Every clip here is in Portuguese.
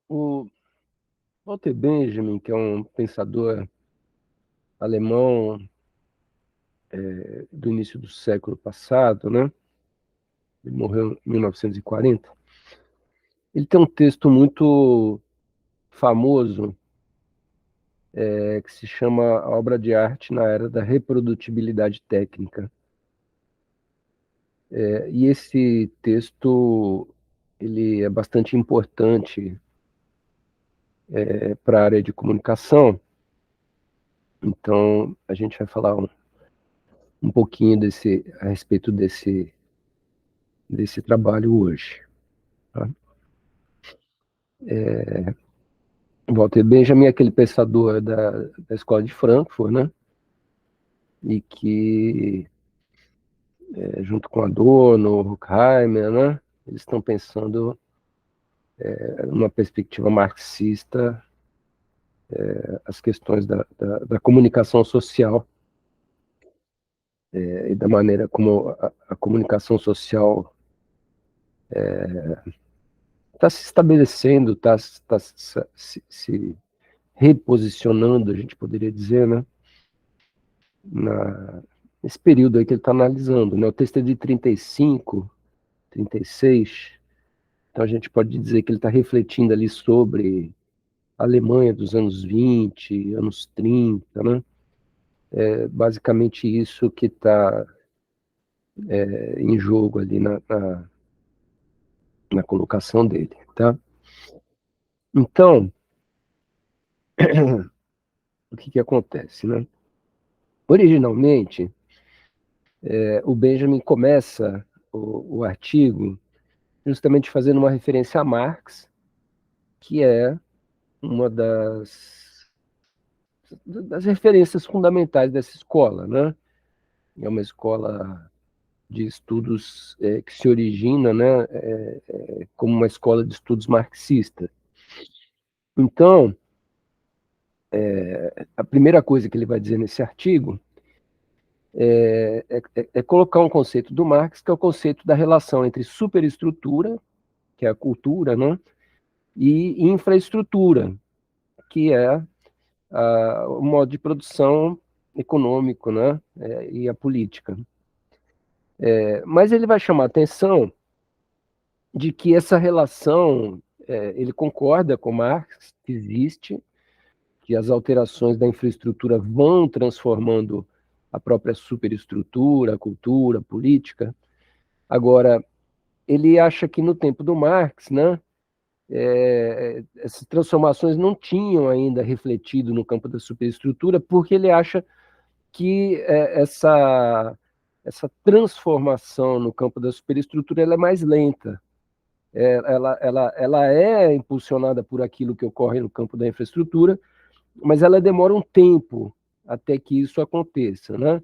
O Walter Benjamin, que é um pensador alemão do início do século passado, né? Ele morreu em 1940. Ele tem um texto muito famoso que se chama A Obra de Arte na Era da Reprodutibilidade Técnica. E esse texto ele é bastante importante para a área de comunicação. Então, a gente vai falar um pouquinho a respeito desse trabalho hoje. Tá? Walter Benjamin é aquele pensador da escola de Frankfurt, né? E que, junto com Adorno, Horkheimer, né? Eles estão pensando numa perspectiva marxista as questões da comunicação social e da maneira como a comunicação social está se estabelecendo, está se reposicionando, a gente poderia dizer, né? Nesse período aí que ele está analisando, né? O texto é de 35, 36, então a gente pode dizer que ele está refletindo ali sobre a Alemanha dos anos 20, anos 30, né? É basicamente isso que está em jogo ali na colocação dele, tá? Então, o que acontece, né? Originalmente, o Benjamin começa o artigo justamente fazendo uma referência a Marx, que é uma das referências fundamentais dessa escola, né? É uma escola de estudos que se origina, né, como uma escola de estudos marxista. Então, a primeira coisa que ele vai dizer nesse artigo é colocar um conceito do Marx, que é o conceito da relação entre superestrutura, que é a cultura, né, e infraestrutura, que é o modo de produção econômico, né, e a política. Mas ele vai chamar a atenção de que essa relação, ele concorda com Marx, que existe, que as alterações da infraestrutura vão transformando a própria superestrutura, a cultura, a política. Agora, ele acha que no tempo do Marx, né, essas transformações não tinham ainda refletido no campo da superestrutura, porque ele acha que essa transformação no campo da superestrutura ela é mais lenta. Ela é impulsionada por aquilo que ocorre no campo da infraestrutura, mas ela demora um tempo até que isso aconteça, né?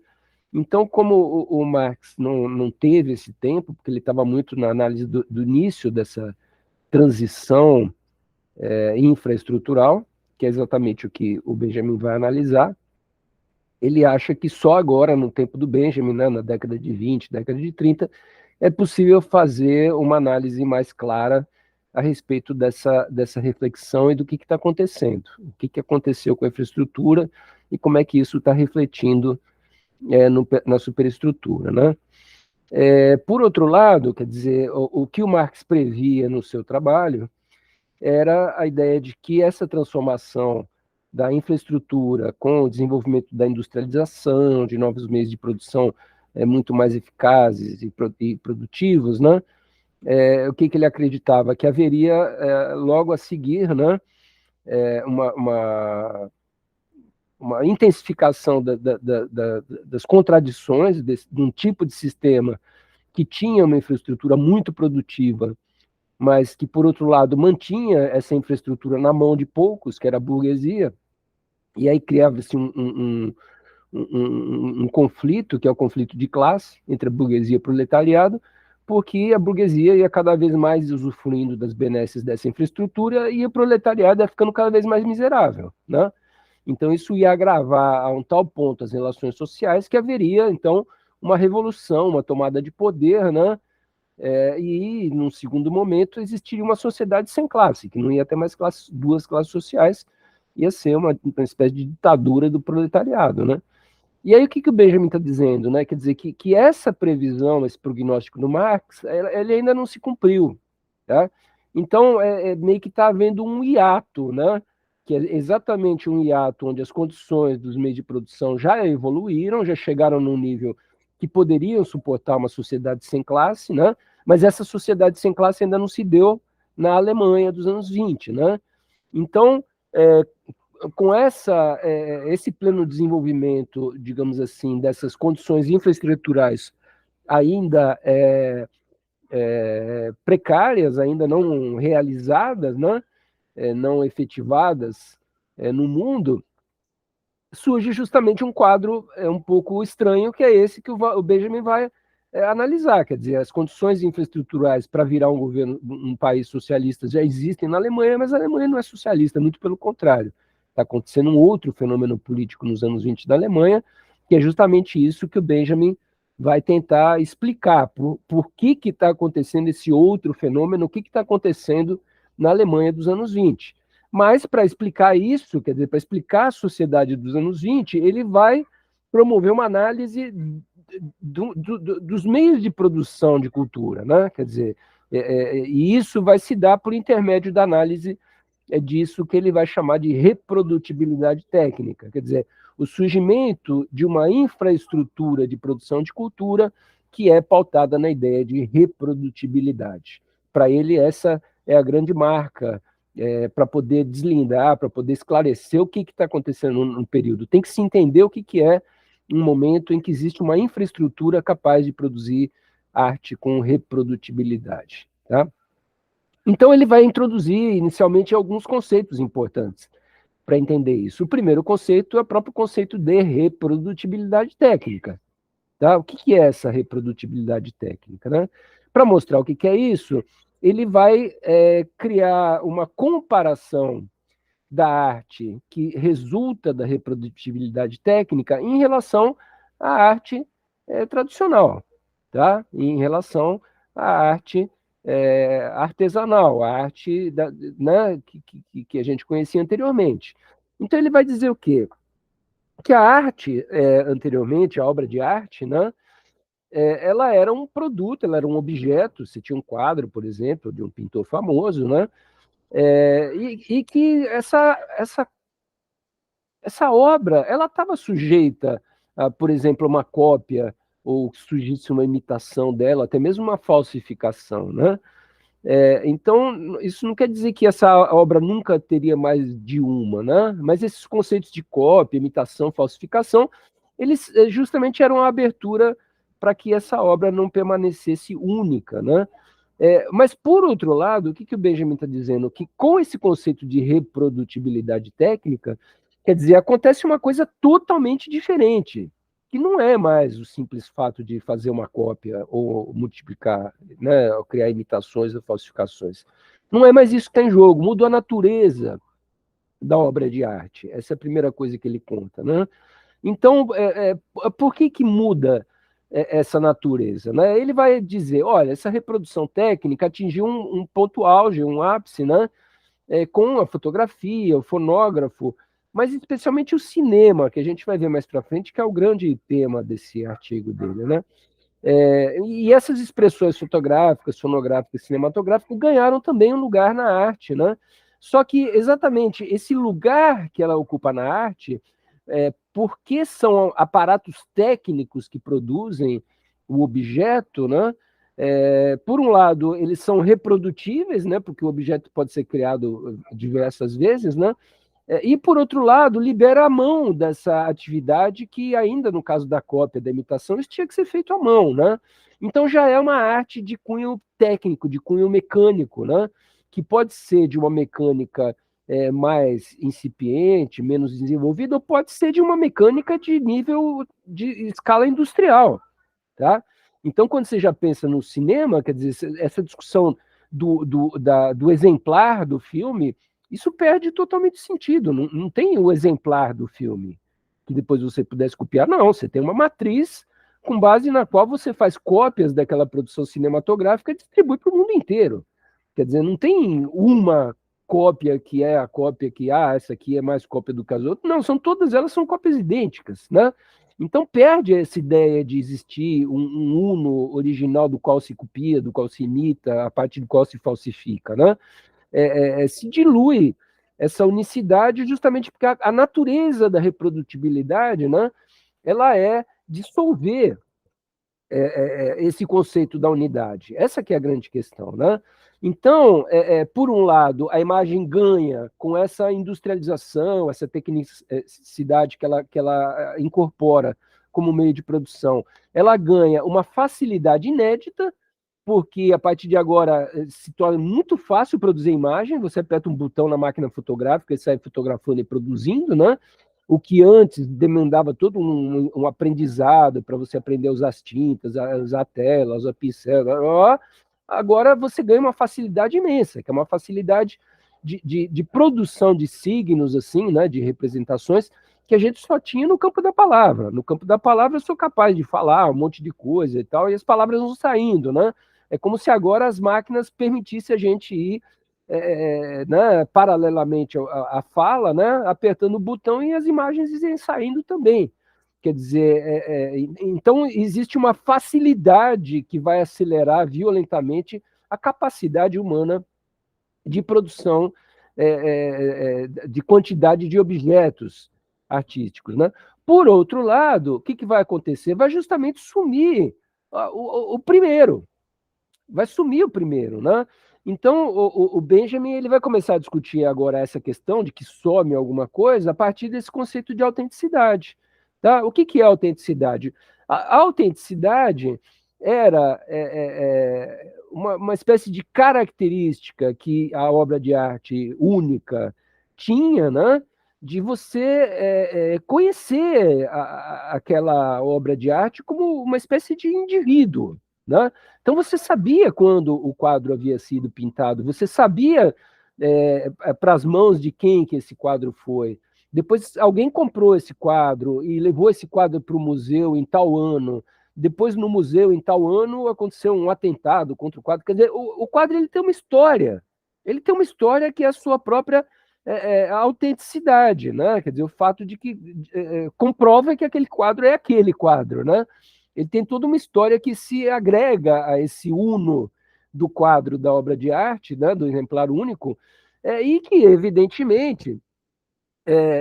Então, como o Marx não teve esse tempo, porque ele estava muito na análise do início dessa transição infraestrutural, que é exatamente o que o Benjamin vai analisar, ele acha que só agora, no tempo do Benjamin, né, na década de 20, década de 30, é possível fazer uma análise mais clara a respeito dessa reflexão e do que está acontecendo, o que aconteceu com a infraestrutura e como é que isso está refletindo na superestrutura, né? Por outro lado, quer dizer, o que o Marx previa no seu trabalho era a ideia de que essa transformação da infraestrutura com o desenvolvimento da industrialização, de novos meios de produção muito mais eficazes e produtivos, né? O que ele acreditava? Que haveria logo a seguir, né, uma intensificação das contradições de um tipo de sistema que tinha uma infraestrutura muito produtiva, mas que, por outro lado, mantinha essa infraestrutura na mão de poucos, que era a burguesia, e aí criava-se um conflito, que é o conflito de classe, entre a burguesia e o proletariado, porque a burguesia ia cada vez mais usufruindo das benesses dessa infraestrutura e o proletariado ia ficando cada vez mais miserável, né? Então, isso ia agravar a um tal ponto as relações sociais que haveria, então, uma revolução, uma tomada de poder, né? e, num segundo momento, existiria uma sociedade sem classe, que não ia ter mais duas classes sociais, ia ser uma espécie de ditadura do proletariado, né? E aí o que o Benjamin está dizendo, né? Quer dizer que essa previsão, esse prognóstico do Marx, ele ainda não se cumpriu, tá? Então, meio que está havendo um hiato, né? Que é exatamente um hiato onde as condições dos meios de produção já evoluíram, já chegaram num nível que poderiam suportar uma sociedade sem classe, né? Mas essa sociedade sem classe ainda não se deu na Alemanha dos anos 20, né? Então, com esse pleno desenvolvimento, digamos assim, dessas condições infraestruturais ainda precárias, ainda não realizadas, né? Não efetivadas no mundo, surge justamente um quadro um pouco estranho, que é esse que o Benjamin vai analisar. Quer dizer, as condições infraestruturais para virar um país socialista já existem na Alemanha, mas a Alemanha não é socialista, muito pelo contrário. Está acontecendo um outro fenômeno político nos anos 20 da Alemanha, que é justamente isso que o Benjamin vai tentar explicar. Por que está acontecendo esse outro fenômeno, o que está acontecendo na Alemanha dos anos 20. Mas, para explicar isso, quer dizer, para explicar a sociedade dos anos 20, ele vai promover uma análise dos meios de produção de cultura, né? Quer dizer, e isso vai se dar por intermédio da análise disso que ele vai chamar de reprodutibilidade técnica, quer dizer, o surgimento de uma infraestrutura de produção de cultura que é pautada na ideia de reprodutibilidade. Para ele, essa é a grande marca para poder deslindar, para poder esclarecer o que está acontecendo no período. Tem que se entender o que é um momento em que existe uma infraestrutura capaz de produzir arte com reprodutibilidade. Tá? Então, ele vai introduzir inicialmente alguns conceitos importantes para entender isso. O primeiro conceito é o próprio conceito de reprodutibilidade técnica. Tá? O que é essa reprodutibilidade técnica? Né? Para mostrar o que é isso, ele vai criar uma comparação da arte que resulta da reprodutibilidade técnica em relação à arte tradicional, tá? Em relação à arte artesanal, a arte né, que a gente conhecia anteriormente. Então ele vai dizer o quê? Que a arte, anteriormente, a obra de arte, né, ela era um produto, ela era um objeto. Você tinha um quadro, por exemplo, de um pintor famoso, né? E que essa obra ela estava sujeita a, por exemplo, uma cópia, ou que surgisse uma imitação dela, até mesmo uma falsificação, né? Então, isso não quer dizer que essa obra nunca teria mais de uma, né? Mas esses conceitos de cópia, imitação, falsificação, eles justamente eram a abertura para que essa obra não permanecesse única, né? Mas, por outro lado, o que o Benjamin está dizendo? Que com esse conceito de reprodutibilidade técnica, quer dizer, acontece uma coisa totalmente diferente, que não é mais o simples fato de fazer uma cópia ou multiplicar, né, ou criar imitações ou falsificações. Não é mais isso que está em jogo, mudou a natureza da obra de arte. Essa é a primeira coisa que ele conta, né? Então, por que muda essa natureza? Né? Ele vai dizer, olha, essa reprodução técnica atingiu um ponto auge, um ápice, né? Com a fotografia, o fonógrafo, mas especialmente o cinema, que a gente vai ver mais para frente, que é o grande tema desse artigo dele, né? E essas expressões fotográficas, fonográficas, cinematográficas ganharam também um lugar na arte, né? Só que exatamente esse lugar que ela ocupa na arte, porque são aparatos técnicos que produzem o objeto, né? Por um lado, eles são reprodutíveis, né? Porque o objeto pode ser criado diversas vezes, né? E, por outro lado, libera a mão dessa atividade que, ainda no caso da cópia, da imitação, isso tinha que ser feito à mão, né? Então já é uma arte de cunho técnico, de cunho mecânico, né? Que pode ser de uma mecânica mais incipiente, menos desenvolvida, ou pode ser de uma mecânica de nível de escala industrial, tá? Então, quando você já pensa no cinema, quer dizer, essa discussão do exemplar do filme, isso perde totalmente sentido. Não tem o exemplar do filme que depois você pudesse copiar. Não, você tem uma matriz com base na qual você faz cópias daquela produção cinematográfica e distribui para o mundo inteiro. Quer dizer, não tem uma cópia que é a cópia que, essa aqui é mais cópia do que as outras. Não, todas elas são cópias idênticas, né? Então perde essa ideia de existir um uno original do qual se copia, do qual se imita, a partir do qual se falsifica, né? Se dilui essa unicidade justamente porque a natureza da reprodutibilidade, né, ela é dissolver esse conceito da unidade. Essa que é a grande questão, né? Então, por um lado, a imagem ganha com essa industrialização, essa tecnicidade que ela incorpora como meio de produção. Ela ganha uma facilidade inédita, porque a partir de agora se torna muito fácil produzir imagem, você aperta um botão na máquina fotográfica e sai fotografando e produzindo, né? O que antes demandava todo um aprendizado para você aprender a usar as tintas, a usar a tela, a usar pincel, agora você ganha uma facilidade imensa, que é uma facilidade de produção de signos, assim, né, de representações, que a gente só tinha no campo da palavra. No campo da palavra eu sou capaz de falar um monte de coisa e tal, e as palavras vão saindo, né? É como se agora as máquinas permitissem a gente ir né, paralelamente à fala, né, apertando o botão e as imagens irem saindo também. Quer dizer, então existe uma facilidade que vai acelerar violentamente a capacidade humana de produção de quantidade de objetos artísticos, né? Por outro lado, o que vai acontecer? Vai justamente sumir o primeiro, vai sumir o primeiro, né? Então, o Benjamin ele vai começar a discutir agora essa questão de que some alguma coisa a partir desse conceito de autenticidade. Tá? O que é autenticidade? A autenticidade era uma espécie de característica que a obra de arte única tinha, né? De você conhecer aquela obra de arte como uma espécie de indivíduo, né? Então você sabia quando o quadro havia sido pintado, você sabia para as mãos de quem que esse quadro foi. Depois alguém comprou esse quadro e levou esse quadro para o museu em tal ano. Depois no museu em tal ano aconteceu um atentado contra o quadro. Quer dizer, o quadro ele tem uma história. Ele tem uma história que é a sua própria autenticidade, né? Quer dizer, o fato de que comprova que aquele quadro é aquele quadro, né? Ele tem toda uma história que se agrega a esse uno do quadro da obra de arte, né, do exemplar único, e que, evidentemente,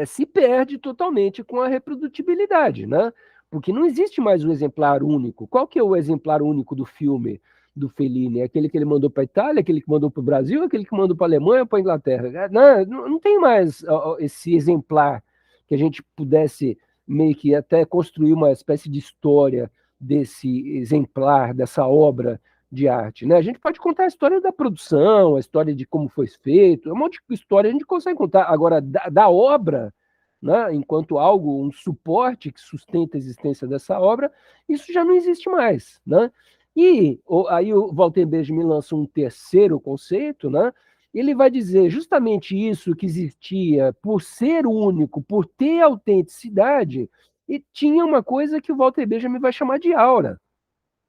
se perde totalmente com a reprodutibilidade, né? Porque não existe mais um exemplar único. Qual que é o exemplar único do filme do Fellini? É aquele que ele mandou para a Itália, aquele que mandou para o Brasil, aquele que mandou para a Alemanha, para a Inglaterra? Não tem mais esse exemplar que a gente pudesse meio que até construir uma espécie de história desse exemplar, dessa obra de arte, né? A gente pode contar a história da produção, a história de como foi feito, um monte de história a gente consegue contar. Agora, da obra, né, enquanto algo, um suporte que sustenta a existência dessa obra, isso já não existe mais, né? E aí o Walter Benjamin lança um terceiro conceito, né? Ele vai dizer justamente isso que existia por ser único, por ter autenticidade, e tinha uma coisa que o Walter Benjamin vai chamar de aura,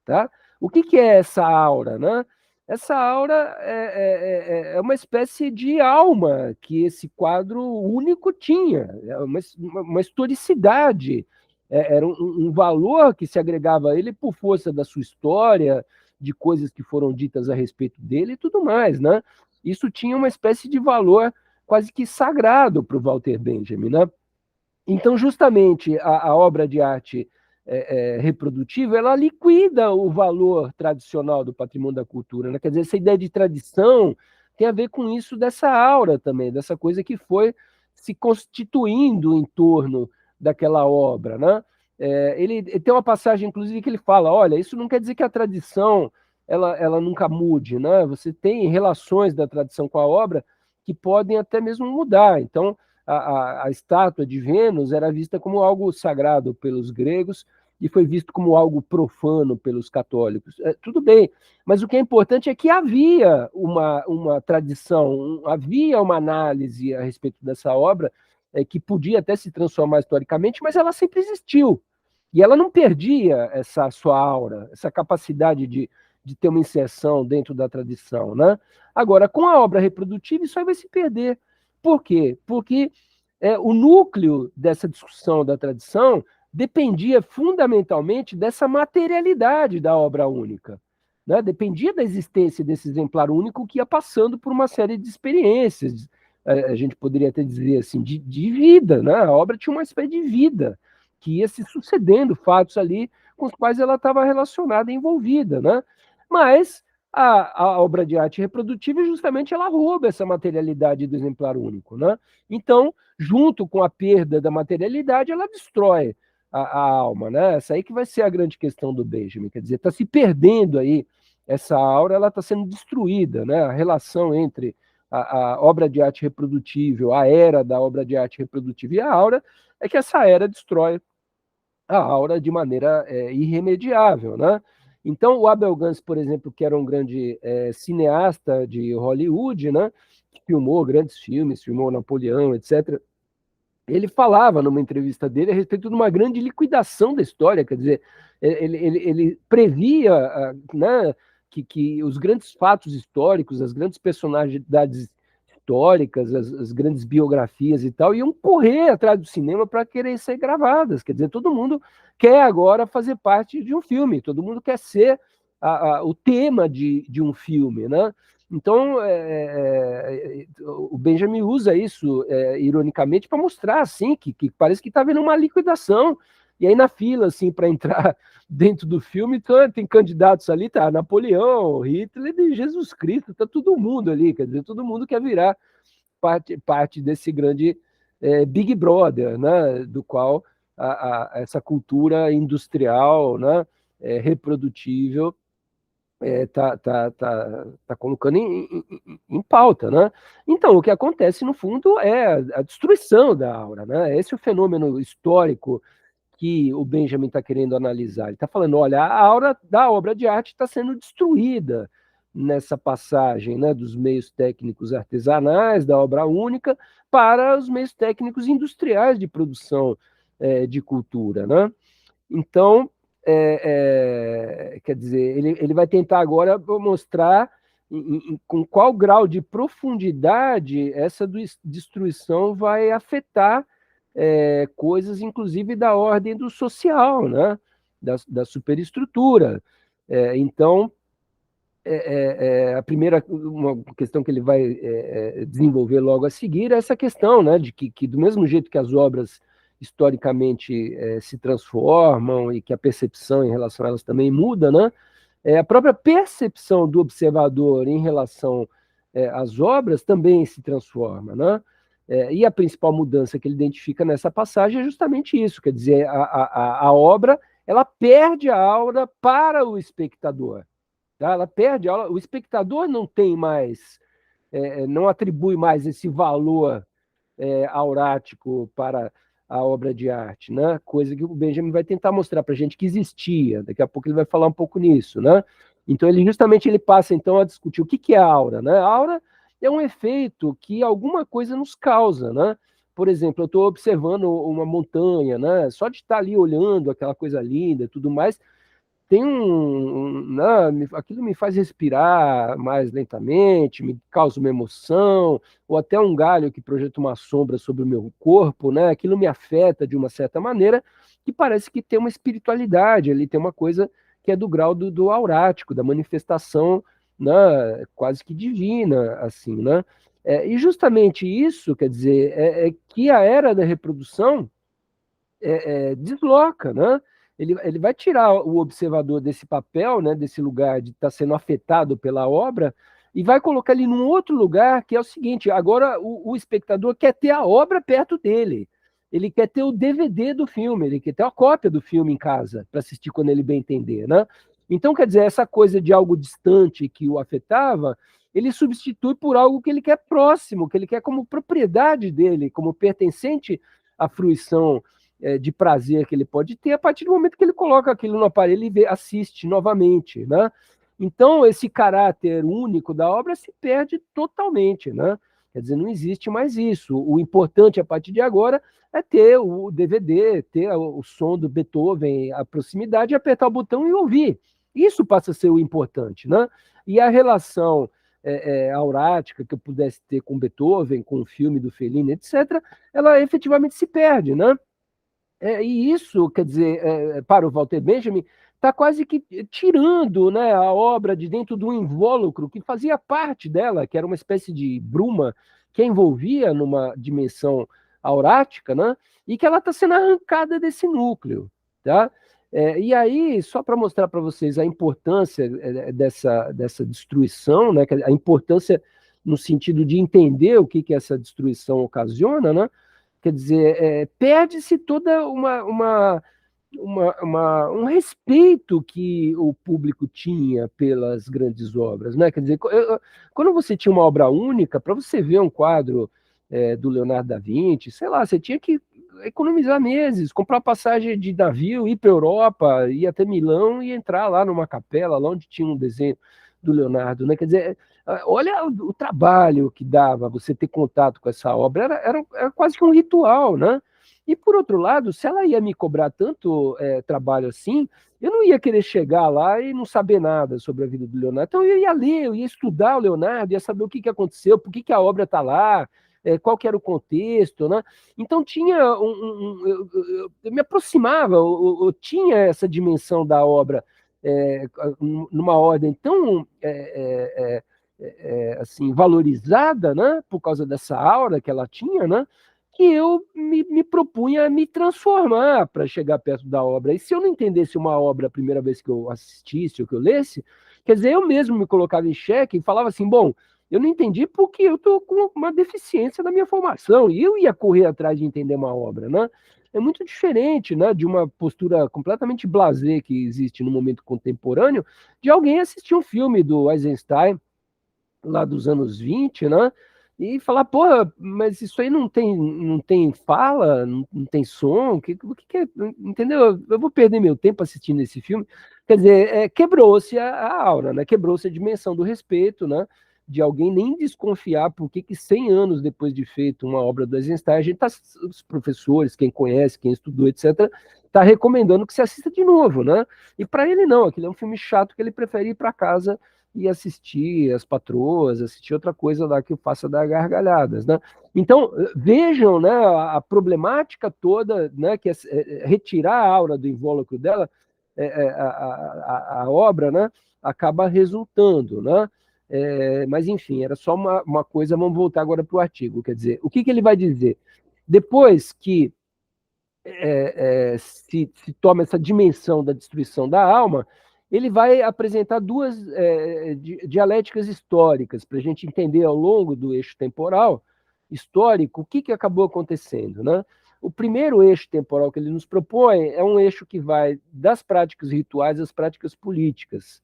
tá? O que é essa aura, né? Essa aura é uma espécie de alma que esse quadro único tinha, uma historicidade, era um valor que se agregava a ele por força da sua história, de coisas que foram ditas a respeito dele e tudo mais, né? Isso tinha uma espécie de valor quase que sagrado para o Walter Benjamin, né? Então, justamente, a obra de arte reprodutiva, ela liquida o valor tradicional do patrimônio da cultura, né? Quer dizer, essa ideia de tradição tem a ver com isso dessa aura também, dessa coisa que foi se constituindo em torno daquela obra, né? Ele tem uma passagem, inclusive, que ele fala, olha, isso não quer dizer que a tradição ela nunca mude, né? Você tem relações da tradição com a obra que podem até mesmo mudar. Então, a estátua de Vênus era vista como algo sagrado pelos gregos e foi visto como algo profano pelos católicos. Tudo bem, mas o que é importante é que havia uma tradição, havia uma análise a respeito dessa obra que podia até se transformar historicamente, mas ela sempre existiu. E ela não perdia essa sua aura, essa capacidade de ter uma inserção dentro da tradição, né? Agora, com a obra reprodutiva, isso aí vai se perder. Por quê? Porque o núcleo dessa discussão da tradição dependia fundamentalmente dessa materialidade da obra única. Né? Dependia da existência desse exemplar único que ia passando por uma série de experiências, a gente poderia até dizer assim, de vida. Né? A obra tinha uma espécie de vida, que ia se sucedendo fatos ali com os quais ela estava relacionada e envolvida. Né? Mas a obra de arte reprodutiva, justamente, ela rouba essa materialidade do exemplar único. Né? Então, junto com a perda da materialidade, ela destrói a alma, né? Essa aí que vai ser a grande questão do Benjamin, quer dizer, está se perdendo aí essa aura, ela está sendo destruída, né? A relação entre a obra de arte reprodutível, a era da obra de arte reprodutiva e a aura, é que essa era destrói a aura de maneira irremediável, né? Então, o Abel Gance, por exemplo, que era um grande cineasta de Hollywood, né? Que filmou grandes filmes, filmou Napoleão, etc., ele falava numa entrevista dele a respeito de uma grande liquidação da história, quer dizer, ele previa, né, que os grandes fatos históricos, as grandes personalidades históricas, as grandes biografias e tal, iam correr atrás do cinema para querer ser gravadas. Quer dizer, todo mundo quer agora fazer parte de um filme, todo mundo quer ser o tema de um filme, né? Então, o Benjamin usa isso, ironicamente, para mostrar assim, que parece que está havendo uma liquidação. E aí, na fila, assim, para entrar dentro do filme, tem candidatos ali, tá Napoleão, Hitler e Jesus Cristo, tá todo mundo ali, quer dizer, todo mundo quer virar parte desse grande Big Brother, né, do qual essa cultura industrial, né, reprodutível, tá colocando em pauta, né? Então, o que acontece, no fundo, é a destruição da aura, né? Esse é o fenômeno histórico que o Benjamin está querendo analisar. Ele está falando, olha, a aura da obra de arte está sendo destruída nessa passagem, né, dos meios técnicos artesanais, da obra única, para os meios técnicos industriais de produção de cultura, né? Então, quer dizer, ele vai tentar agora mostrar com qual grau de profundidade essa destruição vai afetar coisas, inclusive, da ordem do social, né? Da superestrutura. Então, a primeira uma questão que ele vai desenvolver logo a seguir é essa questão, né, de que do mesmo jeito que as obras historicamente se transformam e que a percepção em relação a elas também muda, né, a própria percepção do observador em relação às obras também se transforma, né? E a principal mudança que ele identifica nessa passagem é justamente isso, quer dizer, a obra ela perde a aura para o espectador. Tá? Ela perde a aula, o espectador não tem mais, não atribui mais esse valor aurático para a obra de arte, né? Coisa que o Benjamin vai tentar mostrar para a gente que existia. Daqui a pouco ele vai falar um pouco nisso, né? Então ele passa então a discutir o que é a aura, né? A aura é um efeito que alguma coisa nos causa, né? Por exemplo, eu estou observando uma montanha, né? Só de estar ali olhando aquela coisa linda e tudo mais, tem não, aquilo me faz respirar mais lentamente, me causa uma emoção, ou até um galho que projeta uma sombra sobre o meu corpo, né? Aquilo me afeta de uma certa maneira, que parece que tem uma espiritualidade, ali tem uma coisa que é do grau do aurático, da manifestação, né? Quase que divina, assim, né? E justamente isso, quer dizer, é que a era da reprodução desloca, né? Ele vai tirar o observador desse papel, né, desse lugar de estar sendo afetado pela obra, e vai colocar ele num outro lugar, que é o seguinte: agora o espectador quer ter a obra perto dele. Ele quer ter o DVD do filme, ele quer ter a cópia do filme em casa, para assistir quando ele bem entender, né? Então, quer dizer, essa coisa de algo distante que o afetava, ele substitui por algo que ele quer próximo, que ele quer como propriedade dele, como pertencente à fruição de prazer que ele pode ter a partir do momento que ele coloca aquilo no aparelho e assiste novamente, né? Então, esse caráter único da obra se perde totalmente, né? Quer dizer, não existe mais isso. O importante a partir de agora é ter o DVD, ter o som do Beethoven, a proximidade, apertar o botão e ouvir. Isso passa a ser o importante, né? E a relação aurática que eu pudesse ter com Beethoven, com o filme do Fellini, etc., ela efetivamente se perde, né? E isso, quer dizer, para o Walter Benjamin, está quase que tirando, né, a obra de dentro do invólucro que fazia parte dela, que era uma espécie de bruma que a envolvia numa dimensão aurática, né, e que ela está sendo arrancada desse núcleo. Tá? E aí, só para mostrar para vocês a importância dessa destruição, né, a importância no sentido de entender o que essa destruição ocasiona, né, quer dizer, perde-se toda um respeito que o público tinha pelas grandes obras, né? Quer dizer, quando você tinha uma obra única, para você ver um quadro do Leonardo da Vinci, sei lá, você tinha que economizar meses, comprar passagem de navio, ir para a Europa, ir até Milão e entrar lá numa capela, lá onde tinha um desenho do Leonardo, né? Quer dizer, olha o trabalho que dava você ter contato com essa obra, era quase que um ritual, né? E por outro lado, se ela ia me cobrar tanto trabalho assim, eu não ia querer chegar lá e não saber nada sobre a vida do Leonardo. Então eu ia ler, eu ia estudar o Leonardo, ia saber o que aconteceu, por que a obra está lá, qual que era o contexto, né? Então tinha eu me aproximava, eu tinha essa dimensão da obra numa ordem tão assim valorizada, né? Por causa dessa aura que ela tinha, né? Que eu me propunha a me transformar para chegar perto da obra. E se eu não entendesse uma obra a primeira vez que eu assistisse ou que eu lesse, quer dizer, eu mesmo me colocava em xeque e falava assim, bom, eu não entendi porque eu estou com uma deficiência na minha formação, e eu ia correr atrás de entender uma obra, né? É muito diferente, né, de uma postura completamente blasé que existe no momento contemporâneo, de alguém assistir um filme do Eisenstein, lá dos anos 20, né? E falar, porra, mas isso aí não tem fala, não tem som, o que é? Entendeu? Eu vou perder meu tempo assistindo esse filme. Quer dizer, quebrou-se a aura, né? Quebrou-se a dimensão do respeito, né? De alguém nem desconfiar por que 100 anos depois de feito uma obra do Eisenstein, a gente tá, os professores, quem conhece, quem estudou, etc., está recomendando que se assista de novo, né? E para ele não, aquele é um filme chato que ele prefere ir para casa e assistir As Patroas, assistir outra coisa lá que faça dar gargalhadas, né? Então, vejam, né, a problemática toda, né, que retirar a aura do invólucro dela, a obra, né, acaba resultando, né? Mas, enfim, era só uma coisa, vamos voltar agora para o artigo, quer dizer, o que ele vai dizer? Depois que se toma essa dimensão da destruição da alma, ele vai apresentar duas dialéticas históricas para a gente entender ao longo do eixo temporal histórico o que acabou acontecendo, né? O primeiro eixo temporal que ele nos propõe é um eixo que vai das práticas rituais às práticas políticas.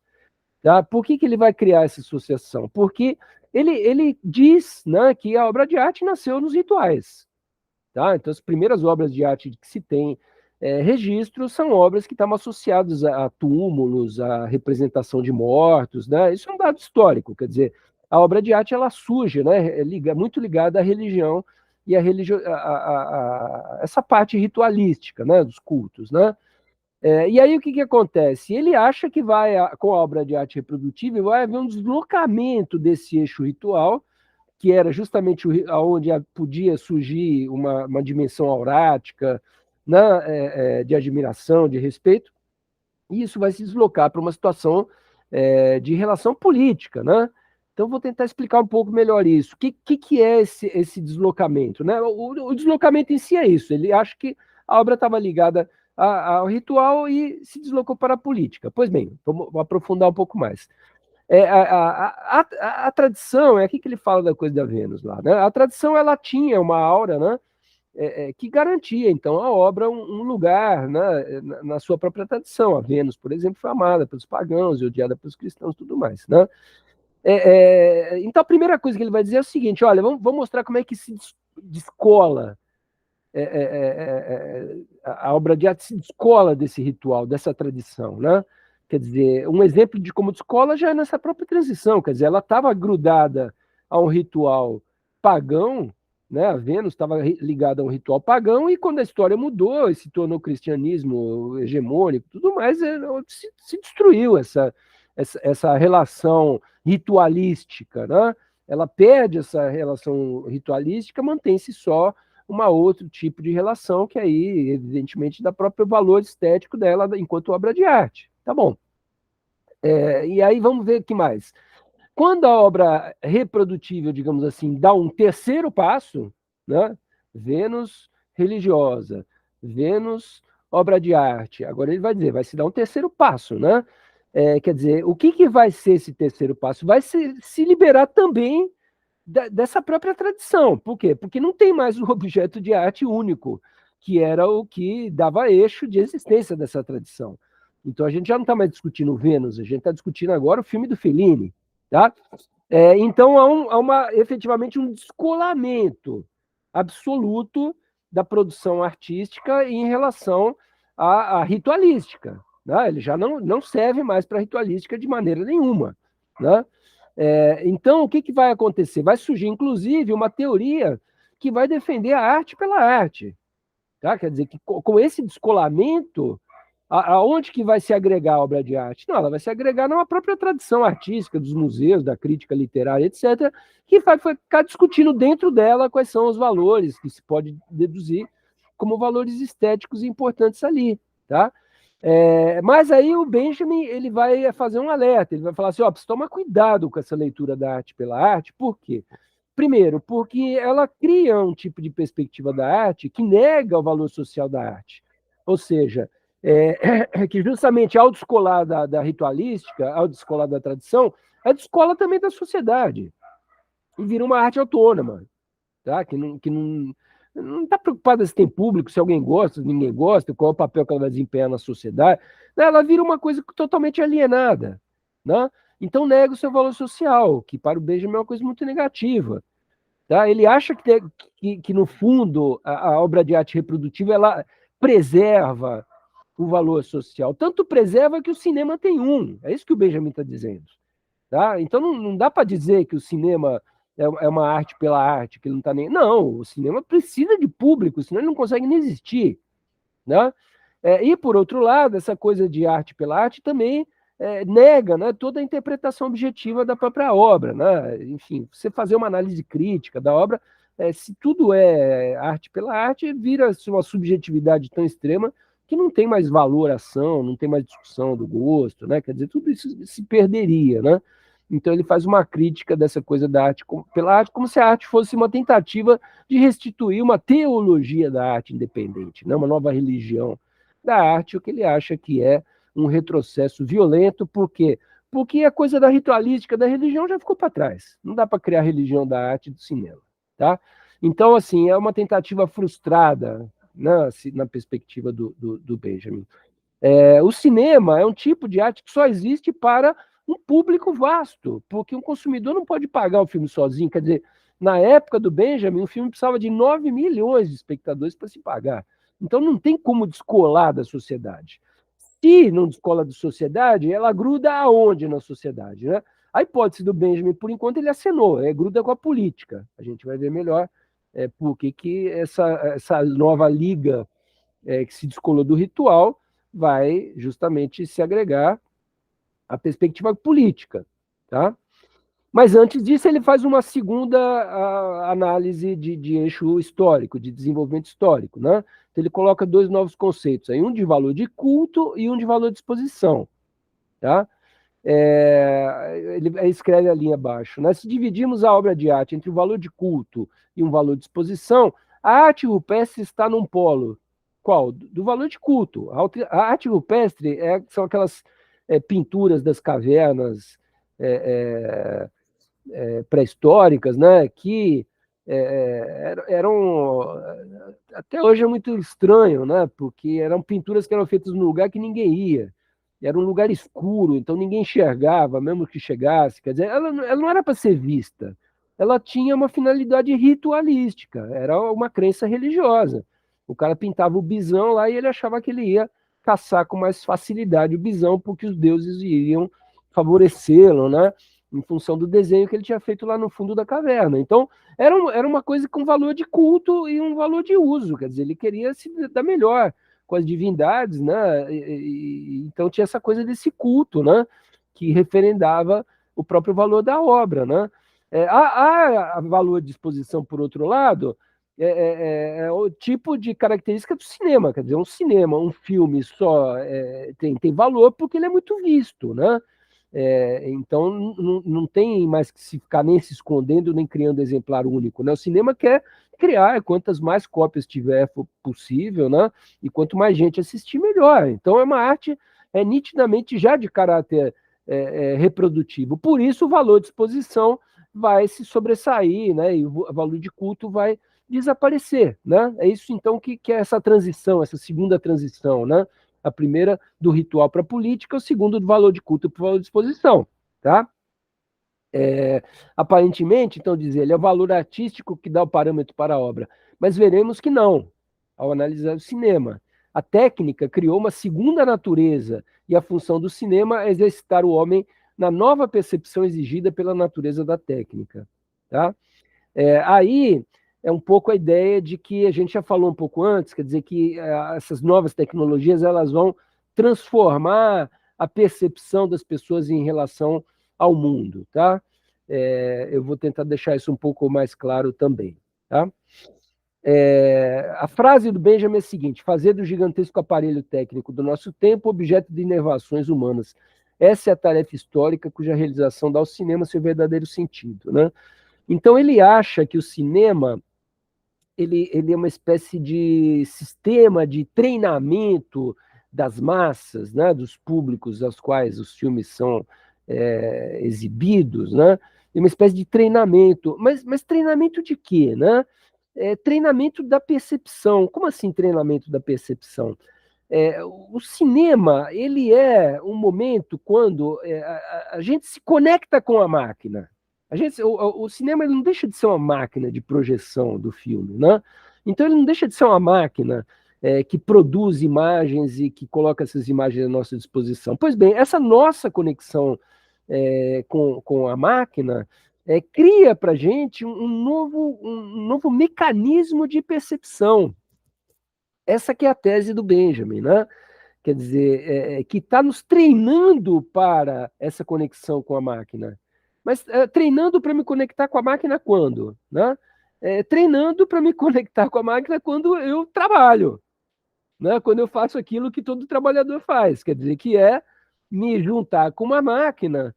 Tá? Por que ele vai criar essa associação? Porque ele diz, né, que a obra de arte nasceu nos rituais. Tá? Então, as primeiras obras de arte que se tem registro são obras que estavam associadas a túmulos, a representação de mortos, né? Isso é um dado histórico, quer dizer, a obra de arte ela surge, né? Muito ligada à religião e essa parte ritualística, né? Dos cultos, né? E aí o que acontece? Ele acha que com a obra de arte reprodutível, vai haver um deslocamento desse eixo ritual, que era justamente onde podia surgir uma dimensão aurática, né, de admiração, de respeito, e isso vai se deslocar para uma situação de relação política, né? Então, vou tentar explicar um pouco melhor isso. O que é esse deslocamento? Né? O deslocamento em si é isso. Ele acha que a obra estava ligada ao ritual e se deslocou para a política. Pois bem, vamos aprofundar um pouco mais. A tradição, é aqui que ele fala da coisa da Vênus lá, né? A tradição, ela tinha uma aura, né? Que garantia, então, à obra um lugar, né? Na sua própria tradição. A Vênus, por exemplo, foi amada pelos pagãos e odiada pelos cristãos e tudo mais, né? Então, a primeira coisa que ele vai dizer é o seguinte, olha, vamos mostrar como é que se descola a obra de arte se descola desse ritual, dessa tradição, né? Quer dizer, um exemplo de como descola já é nessa própria transição, quer dizer, ela estava grudada a um ritual pagão, né? A Vênus estava ligada a um ritual pagão, e quando a história mudou e se tornou cristianismo hegemônico, tudo mais, se destruiu essa relação ritualística, né? Ela perde essa relação ritualística, mantém-se só uma outro tipo de relação, que aí, evidentemente, dá próprio valor estético dela enquanto obra de arte. Tá bom. E aí vamos ver o que mais. Quando a obra reprodutível, digamos assim, dá um terceiro passo, né? Vênus religiosa, Vênus obra de arte. Agora ele vai dizer, vai se dar um terceiro passo, né? Quer dizer, o que vai ser esse terceiro passo? Vai se liberar também dessa própria tradição. Por quê? Porque não tem mais o objeto de arte único, que era o que dava eixo de existência dessa tradição. Então a gente já não está mais discutindo Vênus, a gente está discutindo agora o filme do Fellini, tá? Então há efetivamente um descolamento absoluto da produção artística em relação à ritualística. Né? Ele já não serve mais para a ritualística de maneira nenhuma. Né? Então, o que vai acontecer? Vai surgir, inclusive, uma teoria que vai defender a arte pela arte. Tá? Quer dizer que com esse descolamento, aonde que vai se agregar a obra de arte? Não, ela vai se agregar numa própria tradição artística dos museus, da crítica literária, etc., que vai ficar discutindo dentro dela quais são os valores que se pode deduzir como valores estéticos importantes ali, tá? Mas aí o Benjamin ele vai fazer um alerta, ele vai falar assim, precisa tomar cuidado com essa leitura da arte pela arte, por quê? Primeiro, porque ela cria um tipo de perspectiva da arte que nega o valor social da arte. Ou seja, que justamente ao descolar da ritualística, ao descolar da tradição, ela descola também da sociedade e vira uma arte autônoma, tá? Que não está preocupada se tem público, se alguém gosta, se ninguém gosta, qual é o papel que ela vai desempenhar na sociedade. Ela vira uma coisa totalmente alienada, né? Então nega o seu valor social, que para o Benjamin é uma coisa muito negativa. Tá? Ele acha que no fundo, a obra de arte reprodutiva ela preserva o valor social. Tanto preserva que o cinema tem um. É isso que o Benjamin está dizendo. Tá? Então não dá para dizer que o cinema é uma arte pela arte, que ele não está nem. Não, o cinema precisa de público, senão ele não consegue nem existir. Né? E, por outro lado, essa coisa de arte pela arte também nega, né, toda a interpretação objetiva da própria obra. Né? Enfim, você fazer uma análise crítica da obra, se tudo é arte pela arte, vira uma subjetividade tão extrema que não tem mais valoração, não tem mais discussão do gosto, né? Quer dizer, tudo isso se perderia, né? Então ele faz uma crítica dessa coisa da arte pela arte, como se a arte fosse uma tentativa de restituir uma teologia da arte independente, né? Uma nova religião da arte, o que ele acha que é um retrocesso violento. Por quê? Porque a coisa da ritualística da religião já ficou para trás. Não dá para criar religião da arte e do cinema. Tá? Então, assim, é uma tentativa frustrada, né, na perspectiva do Benjamin. O cinema é um tipo de arte que só existe para um público vasto, porque um consumidor não pode pagar o filme sozinho. Quer dizer, na época do Benjamin, o filme precisava de 9 milhões de espectadores para se pagar. Então não tem como descolar da sociedade. Se não descola da sociedade, ela gruda aonde na sociedade? Né? A hipótese do Benjamin, por enquanto, ele acenou, gruda com a política. A gente vai ver melhor por que essa nova liga que se descolou do ritual vai justamente se agregar à perspectiva política. Tá? Mas antes disso, ele faz uma segunda análise de eixo histórico, de desenvolvimento histórico. Né? Então, ele coloca dois novos conceitos, aí, um de valor de culto e um de valor de exposição. Tá? Ele escreve ali abaixo. Né? Se dividirmos a obra de arte entre o valor de culto e um valor de exposição, a arte rupestre está num polo. Qual? Do valor de culto. A arte rupestre são aquelas pinturas das cavernas pré-históricas, né, que eram até hoje é muito estranho, né, porque eram pinturas que eram feitas num lugar que ninguém ia, era um lugar escuro, então ninguém enxergava, mesmo que chegasse, quer dizer, ela não era para ser vista, ela tinha uma finalidade ritualística, era uma crença religiosa. O cara pintava o bisão lá e ele achava que ele ia caçar com mais facilidade o bisão, porque os deuses iriam favorecê-lo, né? em função do desenho que ele tinha feito lá no fundo da caverna. Então, era uma coisa com valor de culto e um valor de uso, quer dizer, ele queria se dar melhor com as divindades, né? Então tinha essa coisa desse culto, né? Que referendava o próprio valor da obra, né? Há valor de exposição, por outro lado, é o tipo de característica do cinema, quer dizer, um cinema, um filme só tem valor porque ele é muito visto, né? Então não tem mais que se ficar nem se escondendo, nem criando exemplar único, né? O cinema quer criar quantas mais cópias tiver possível, né? E quanto mais gente assistir, melhor. Então é uma arte nitidamente já de caráter reprodutivo. Por isso o valor de exposição vai se sobressair, né? E o valor de culto vai desaparecer, né? É isso então que é essa transição, essa segunda transição, né? A primeira do ritual para a política, o segundo do valor de culto para o valor de exposição, tá? Aparentemente, então, diz ele, é o valor artístico que dá o parâmetro para a obra, mas veremos que não, ao analisar o cinema. A técnica criou uma segunda natureza e a função do cinema é exercitar o homem na nova percepção exigida pela natureza da técnica, tá? Aí é um pouco a ideia de que a gente já falou um pouco antes, quer dizer que essas novas tecnologias elas vão transformar a percepção das pessoas em relação ao mundo, tá? Eu vou tentar deixar isso um pouco mais claro também, tá? A frase do Benjamin é a seguinte: fazer do gigantesco aparelho técnico do nosso tempo objeto de inervações humanas. Essa é a tarefa histórica cuja realização dá ao cinema seu verdadeiro sentido, né? Então ele acha que o cinema ele é uma espécie de sistema de treinamento das massas, né, dos públicos aos quais os filmes são exibidos, né? É uma espécie de treinamento, mas treinamento de quê, né? Treinamento da percepção. Como assim treinamento da percepção? O cinema ele é um momento quando a gente se conecta com a máquina. O cinema ele não deixa de ser uma máquina de projeção do filme, né? Então ele não deixa de ser uma máquina que produz imagens e que coloca essas imagens à nossa disposição. Pois bem, essa nossa conexão com a máquina cria para a gente um novo mecanismo de percepção. Essa que é a tese do Benjamin, né? Quer dizer, que está nos treinando para essa conexão com a máquina. Mas treinando para me conectar com a máquina quando? Né? Treinando para me conectar com a máquina quando eu trabalho, né? Quando eu faço aquilo que todo trabalhador faz, quer dizer, que é me juntar com uma máquina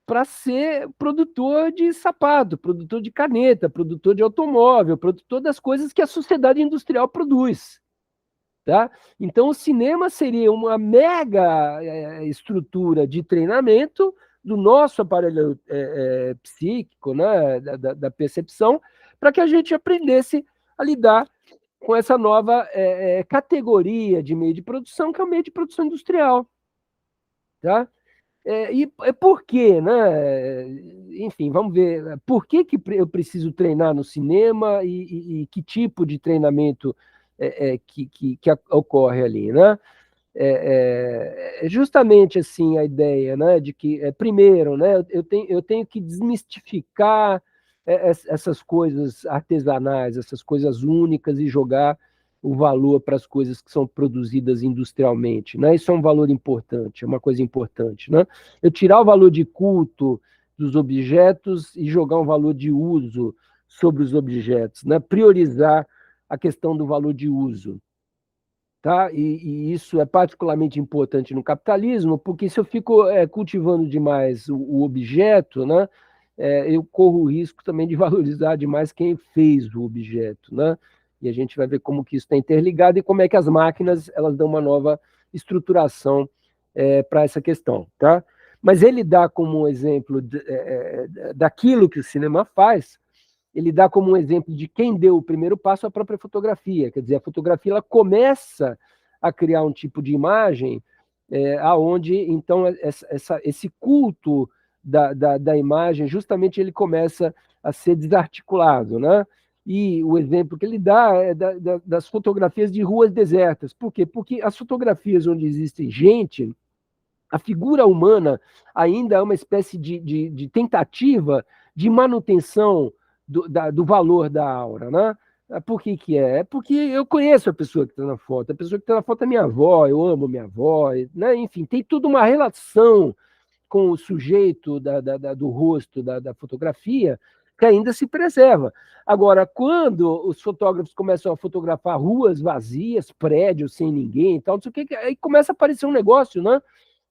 para ser produtor de sapato, produtor de caneta, produtor de automóvel, produtor das coisas que a sociedade industrial produz. Tá? Então, o cinema seria uma mega estrutura de treinamento do nosso aparelho psíquico, né, da percepção, para que a gente aprendesse a lidar com essa nova categoria de meio de produção, que é o meio de produção industrial. Tá? E por quê, né? Enfim, vamos ver. Por que eu preciso treinar no cinema e que tipo de treinamento que ocorre ali, né? Justamente assim a ideia, né, de que primeiro, né, eu tenho que desmistificar essas coisas artesanais, essas coisas únicas e jogar o valor para as coisas que são produzidas industrialmente, né? Isso é um valor importante, é uma coisa importante, né? Eu tirar o valor de culto dos objetos e jogar um valor de uso sobre os objetos, né? Priorizar a questão do valor de uso. Tá? E isso é particularmente importante no capitalismo, porque se eu fico cultivando demais o objeto, né, eu corro o risco também de valorizar demais quem fez o objeto, né? E a gente vai ver como que isso está interligado e como é que as máquinas elas dão uma nova estruturação para essa questão, tá? Mas ele dá como exemplo daquilo que o cinema faz, ele dá como um exemplo de quem deu o primeiro passo a própria fotografia. Quer dizer, a fotografia ela começa a criar um tipo de imagem aonde, então, esse culto da imagem, justamente ele começa a ser desarticulado, né? E o exemplo que ele dá é das fotografias de ruas desertas. Por quê? Porque as fotografias onde existe gente, A figura humana ainda é uma espécie de tentativa de manutenção do valor da aura, né? Por que que é? É porque eu conheço a pessoa que está na foto. A pessoa que está na foto é minha avó, eu amo minha avó, né? Enfim, tem tudo uma relação com o sujeito do rosto da fotografia que ainda se preserva. Agora, quando os fotógrafos começam a fotografar ruas vazias, prédios sem ninguém e tal, não sei o que, aí começa a aparecer um negócio, né?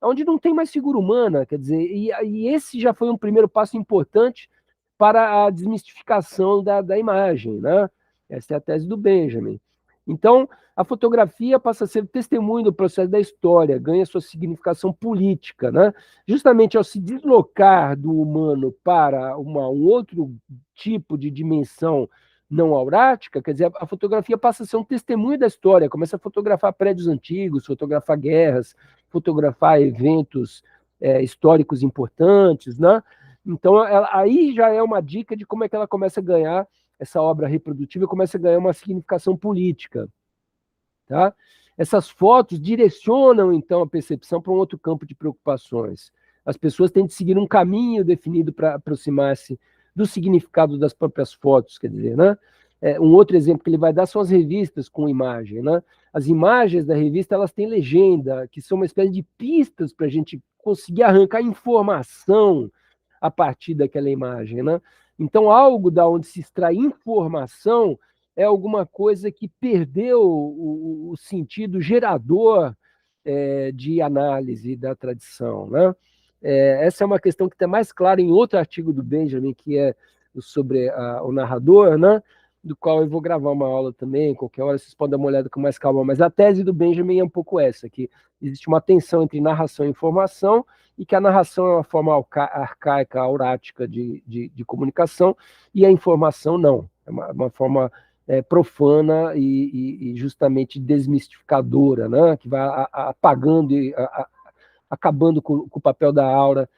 Onde não tem mais figura humana, quer dizer, e esse já foi um primeiro passo importante para a desmistificação da imagem, né? Essa é a tese do Benjamin. Então, a fotografia passa a ser testemunho do processo da história, ganha sua significação política, né? Justamente ao se deslocar do humano para um outro tipo de dimensão não aurática, quer dizer, a fotografia passa a ser um testemunho da história, começa a fotografar prédios antigos, fotografar guerras, fotografar eventos históricos importantes, né? Então, aí já é uma dica de como é que ela começa a ganhar, essa obra reprodutiva começa a ganhar uma significação política. Tá? Essas fotos direcionam, então, a percepção para um outro campo de preocupações. As pessoas têm de seguir um caminho definido para aproximar-se do significado das próprias fotos, quer dizer, né? Um outro exemplo que ele vai dar são as revistas com imagem, né? As imagens da revista, elas têm legenda, que são uma espécie de pistas para a gente conseguir arrancar informação a partir daquela imagem, né? Então, algo da onde se extrai informação é alguma coisa que perdeu o sentido gerador de análise da tradição, né? Essa é uma questão que está mais clara em outro artigo do Benjamin, que é sobre o narrador, né? Do qual eu vou gravar uma aula também, qualquer hora vocês podem dar uma olhada com mais calma, mas a tese do Benjamin é um pouco essa, que existe uma tensão entre narração e informação, e que a narração é uma forma arcaica, aurática de comunicação, e a informação não, é uma forma profana e justamente desmistificadora, né? Que vai apagando e acabando com o papel da aura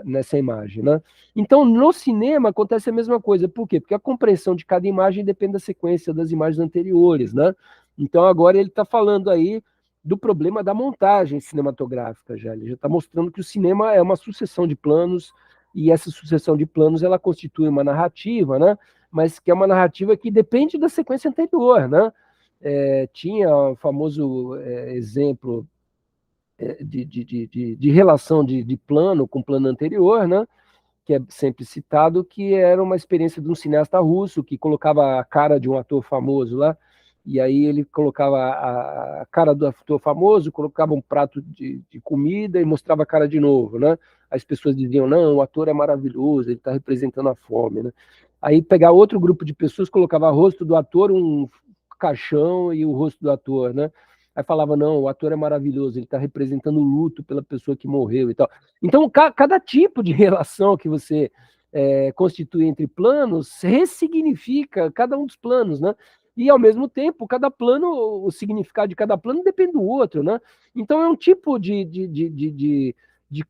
nessa imagem, né? Então, no cinema acontece a mesma coisa. Por quê? Porque a compreensão de cada imagem depende da sequência das imagens anteriores, né? Então, agora ele está falando aí do problema da montagem cinematográfica, já. Ele já está mostrando que o cinema é uma sucessão de planos, e essa sucessão de planos, ela constitui uma narrativa, né? Mas que é uma narrativa que depende da sequência anterior, né? Tinha o famoso exemplo de relação de plano com plano anterior, né? Que é sempre citado, que era uma experiência de um cineasta russo que colocava a cara de um ator famoso lá, e aí ele colocava a cara do ator famoso, colocava um prato de comida e mostrava a cara de novo, né? As pessoas diziam, não, o ator é maravilhoso, ele está representando a fome, né? Aí pegar outro grupo de pessoas, colocava o rosto do ator, um caixão e o rosto do ator, né? Aí falava, não, o ator é maravilhoso, ele está representando o luto pela pessoa que morreu e tal. Então, cada tipo de relação que você constitui entre planos ressignifica cada um dos planos, né? E, ao mesmo tempo, cada plano, o significado de cada plano depende do outro, né? Então, é um tipo de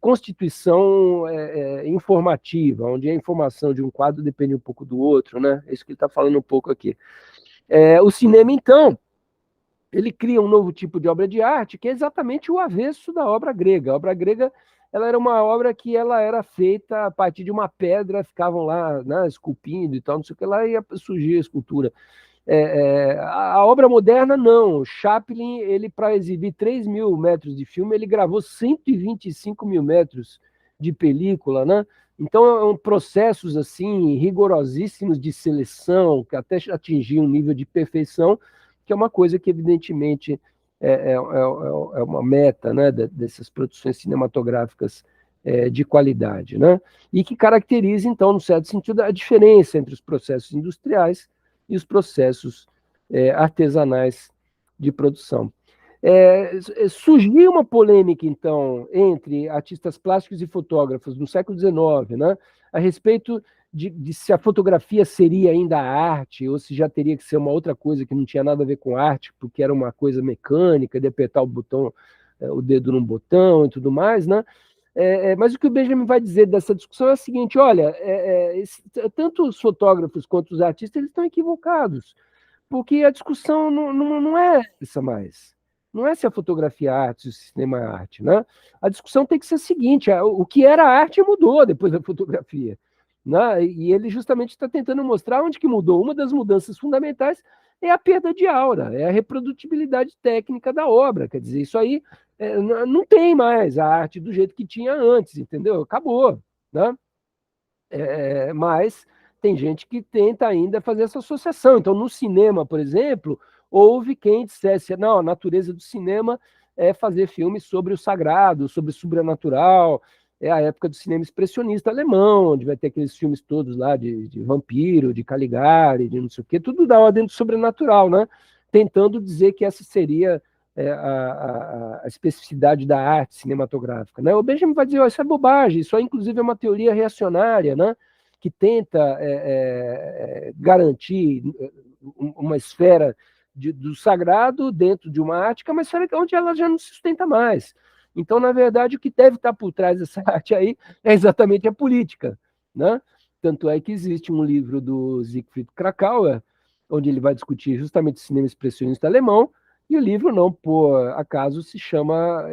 constituição informativa, onde a informação de um quadro depende um pouco do outro, né? É isso que ele está falando um pouco aqui. O cinema, então, ele cria um novo tipo de obra de arte, que é exatamente o avesso da obra grega. A obra grega, ela era uma obra que ela era feita a partir de uma pedra, ficavam lá, né, esculpindo e tal, não sei o que, lá ia surgir a escultura. A obra moderna, não. Chaplin, ele para exibir 3 mil metros de filme, ele gravou 125 mil metros de película, né? Então, processos assim rigorosíssimos de seleção, que até atingiam um nível de perfeição, que é uma coisa que, evidentemente, é uma meta, né, dessas produções cinematográficas de qualidade, né? E que caracteriza, então, no certo sentido, a diferença entre os processos industriais e os processos artesanais de produção. Surgiu uma polêmica, então, entre artistas plásticos e fotógrafos no século XIX, né, a respeito de se a fotografia seria ainda arte, ou se já teria que ser uma outra coisa que não tinha nada a ver com arte, porque era uma coisa mecânica, de apertar o botão, o dedo num botão e tudo mais, né? Mas o que o Benjamin vai dizer dessa discussão é o seguinte, olha, tanto os fotógrafos quanto os artistas, eles estão equivocados, porque a discussão não é essa mais. Não é se a fotografia é arte, se o cinema é arte, né? A discussão tem que ser a seguinte: o que era arte mudou depois da fotografia, né? E ele justamente está tentando mostrar onde que mudou. Uma das mudanças fundamentais é a perda de aura, é a reprodutibilidade técnica da obra. Quer dizer, isso aí não tem mais a arte do jeito que tinha antes, entendeu? Acabou, né? Mas tem gente que tenta ainda fazer essa associação. Então, no cinema, por exemplo, houve quem dissesse, não, a natureza do cinema é fazer filmes sobre o sagrado, sobre o sobrenatural. É a época do cinema expressionista alemão, onde vai ter aqueles filmes todos lá de vampiro, de Caligari, de não sei o quê, tudo da ordem do sobrenatural, né? Tentando dizer que essa seria a especificidade da arte cinematográfica. Né? O Benjamin vai dizer, oh, isso é bobagem, isso aí, inclusive, é uma teoria reacionária, né? Que tenta garantir uma esfera do sagrado dentro de uma arte, que é uma esfera onde ela já não se sustenta mais. Então, na verdade, o que deve estar por trás dessa arte aí é exatamente a política. Né? Tanto é que existe um livro do Siegfried Kracauer, onde ele vai discutir justamente o cinema expressionista alemão, e o livro, não por acaso, se chama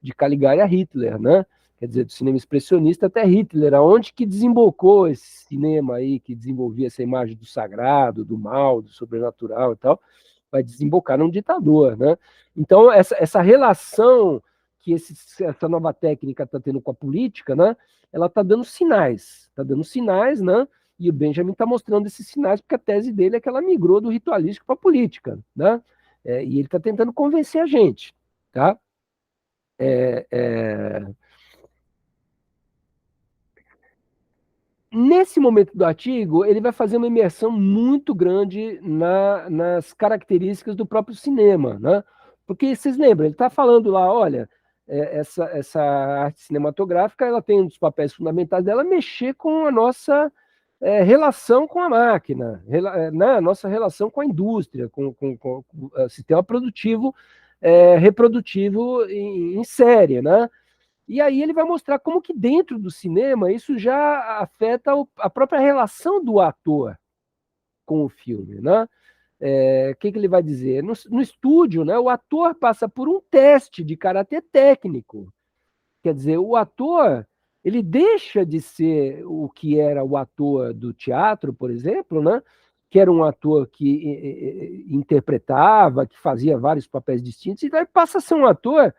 De Caligari a Hitler, né? Quer dizer, do cinema expressionista até Hitler, aonde que desembocou esse cinema aí, que desenvolvia essa imagem do sagrado, do mal, do sobrenatural e tal, vai desembocar num ditador, né? Então, essa relação que essa nova técnica está tendo com a política, né? Ela está dando sinais, né? E o Benjamin está mostrando esses sinais, porque a tese dele é que ela migrou do ritualístico para a política, né? E ele está tentando convencer a gente, tá? Nesse momento do artigo, ele vai fazer uma imersão muito grande nas características do próprio cinema, né? Porque vocês lembram, ele está falando lá, olha, essa arte cinematográfica, ela tem um dos papéis fundamentais dela mexer com a nossa relação com a máquina, né? Nossa relação com a indústria, com o sistema produtivo, reprodutivo em série, né? E aí ele vai mostrar como que dentro do cinema isso já afeta a própria relação do ator com o filme, né? Que ele vai dizer? No estúdio, né, o ator passa por um teste de caráter técnico. Quer dizer, o ator ele deixa de ser o que era o ator do teatro, por exemplo, né? Que era um ator que interpretava, que fazia vários papéis distintos, e daí passa a ser um ator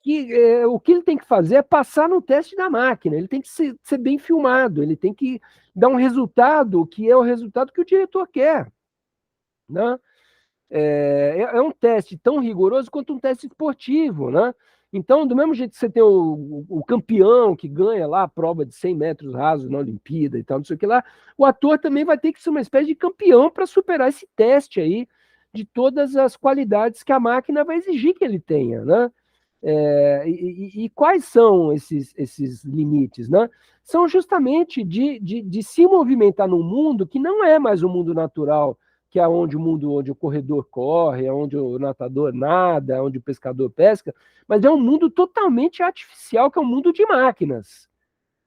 que o que ele tem que fazer é passar no teste da máquina, ele tem que ser bem filmado, ele tem que dar um resultado que é o resultado que o diretor quer. Né? É um teste tão rigoroso quanto um teste esportivo. Né? Então, do mesmo jeito que você tem o campeão que ganha lá a prova de 100 metros rasos na Olimpíada e tal, não sei o que lá, o ator também vai ter que ser uma espécie de campeão para superar esse teste aí de todas as qualidades que a máquina vai exigir que ele tenha. Né? E quais são esses limites? Né? São justamente de se movimentar num mundo que não é mais o mundo natural, que é onde o corredor corre, é onde o nadador nada, é onde o pescador pesca, mas é um mundo totalmente artificial, que é um mundo de máquinas.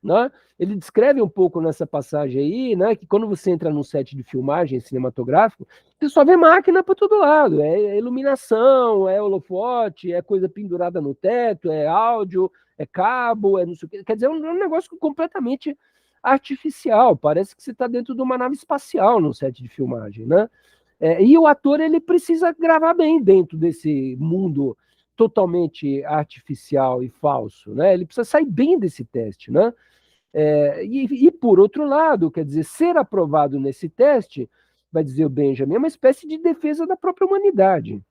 Né? Ele descreve um pouco nessa passagem aí, né, que quando você entra num set de filmagem cinematográfico, você só vê máquina para todo lado, é iluminação, é holofote, é coisa pendurada no teto, é áudio, é cabo, é não sei o que. Quer dizer, é um negócio completamente artificial, parece que você está dentro de uma nave espacial num set de filmagem, né? E o ator ele precisa gravar bem dentro desse mundo totalmente artificial e falso, né? Ele precisa sair bem desse teste, né? Por outro lado, quer dizer, ser aprovado nesse teste, vai dizer o Benjamin, é uma espécie de defesa da própria humanidade.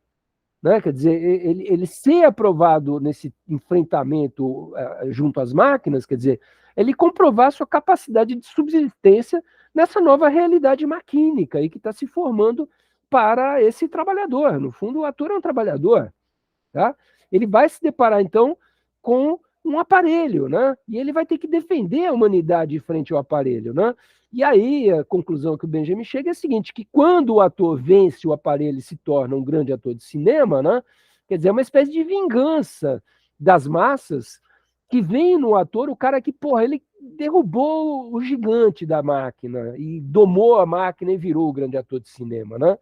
Né? Quer dizer, ele ser aprovado nesse enfrentamento junto às máquinas, quer dizer, ele comprovar sua capacidade de subsistência nessa nova realidade maquínica aí que está se formando para esse trabalhador. No fundo, o ator é um trabalhador. Tá? Ele vai se deparar, então, com um aparelho, né? E ele vai ter que defender a humanidade frente ao aparelho, né? E aí, a conclusão que o Benjamin chega é a seguinte, que quando o ator vence o aparelho e se torna um grande ator de cinema, né? Quer dizer, é uma espécie de vingança das massas que vem no ator o cara que, porra, ele derrubou o gigante da máquina e domou a máquina e virou o grande ator de cinema, né?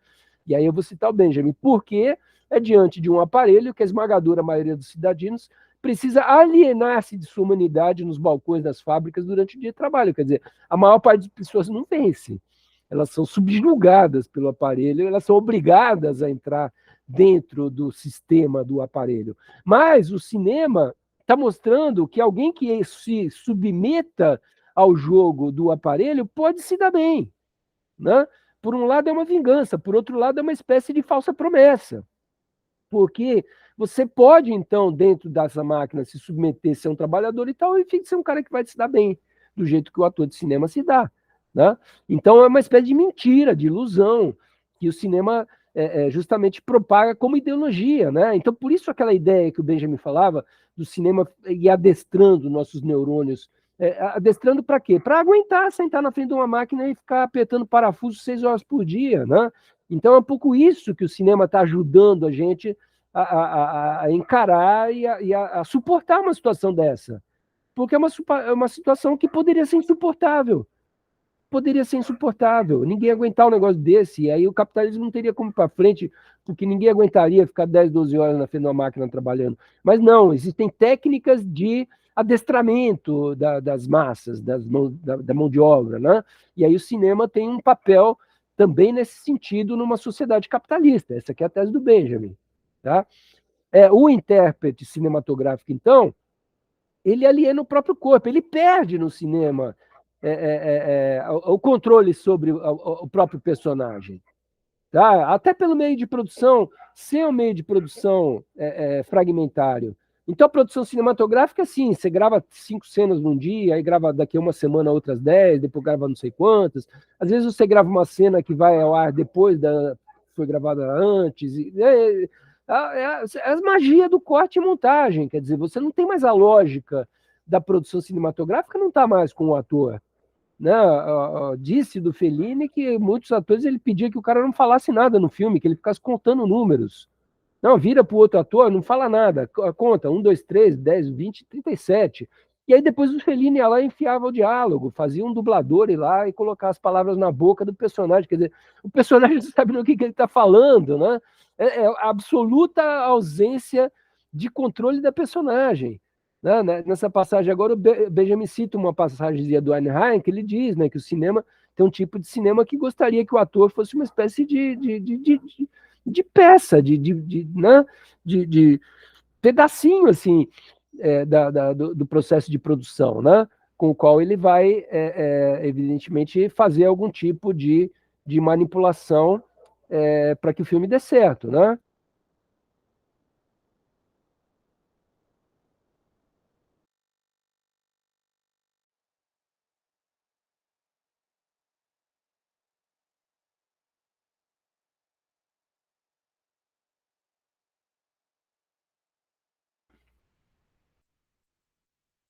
E aí eu vou citar o Benjamin. Por quê? é diante de um aparelho que a esmagadora maioria dos cidadãos precisa alienar-se de sua humanidade nos balcões das fábricas durante o dia de trabalho. Quer dizer, a maior parte das pessoas não vence. Elas são subjugadas pelo aparelho, elas são obrigadas a entrar dentro do sistema do aparelho. Mas o cinema está mostrando que alguém que se submeta ao jogo do aparelho pode se dar bem, né? Por um lado é uma vingança, por outro lado é uma espécie de falsa promessa, porque você pode, então, dentro dessa máquina, se submeter a ser um trabalhador e tal, e ser um cara que vai se dar bem, do jeito que o ator de cinema se dá, né? Então é uma espécie de mentira, de ilusão, que o cinema justamente propaga como ideologia, né? Então, por isso aquela ideia que o Benjamin falava, do cinema ir adestrando nossos neurônios. Adestrando para quê? Para aguentar sentar na frente de uma máquina e ficar apertando parafuso 6 horas por dia, né? Então é um pouco isso que o cinema está ajudando a gente a encarar e a suportar uma situação dessa. Porque é uma situação que poderia ser insuportável. Poderia ser insuportável. Ninguém ia aguentar um negócio desse. E aí o capitalismo não teria como ir para frente, porque ninguém aguentaria ficar 10, 12 horas na frente de uma máquina trabalhando. Mas não, existem técnicas de adestramento das massas, da mão de obra, né? E aí o cinema tem um papel também nesse sentido numa sociedade capitalista. Essa aqui é a tese do Benjamin. Tá? O intérprete cinematográfico, então, ele aliena o próprio corpo, ele perde no cinema o controle sobre o próprio personagem. Tá? Até pelo meio de produção, ser um meio de produção fragmentário. Então, a produção cinematográfica, assim, você grava 5 cenas num dia, aí grava daqui a uma semana outras 10, depois grava não sei quantas. Às vezes você grava uma cena que vai ao ar depois da foi gravada antes. As magias do corte e montagem, quer dizer, você não tem mais a lógica da produção cinematográfica, não está mais com o ator. Né? Disse do Fellini que muitos atores ele pedia que o cara não falasse nada no filme, que ele ficasse contando números. Não, vira para o outro ator, não fala nada, conta 1, 2, 3, 10, 20, 37. E aí depois o Fellini ia lá e enfiava o diálogo, fazia um dublador ir lá e colocar as palavras na boca do personagem. Quer dizer, o personagem não sabe no que ele está falando, né? É a absoluta ausência de controle da personagem. Né? Nessa passagem agora, o Benjamin cita uma passagem do Einstein que ele diz, né, que o cinema tem um tipo de cinema que gostaria que o ator fosse uma espécie de peça, né, de pedacinho assim do processo de produção, né, com o qual ele vai, evidentemente, fazer algum tipo de manipulação para que o filme dê certo, né?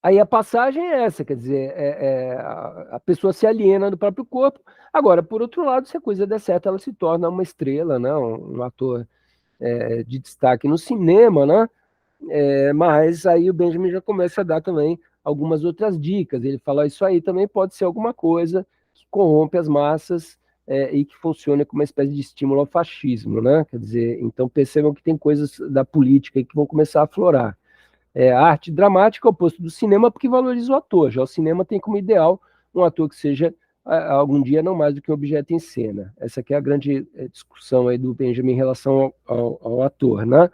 Aí a passagem é essa, quer dizer, a pessoa se aliena do próprio corpo. Agora, por outro lado, se a coisa der certo, ela se torna uma estrela, né? Um ator de destaque no cinema, né? Mas aí o Benjamin já começa a dar também algumas outras dicas. Ele fala, isso aí também pode ser alguma coisa que corrompe as massas e que funciona como uma espécie de estímulo ao fascismo, né? Quer dizer, então percebam que tem coisas da política aí que vão começar a aflorar. A arte dramática é o oposto do cinema porque valoriza o ator. Já o cinema tem como ideal um ator que seja algum dia não mais do que um objeto em cena. Essa aqui é a grande discussão aí do Benjamin em relação ao ator, né?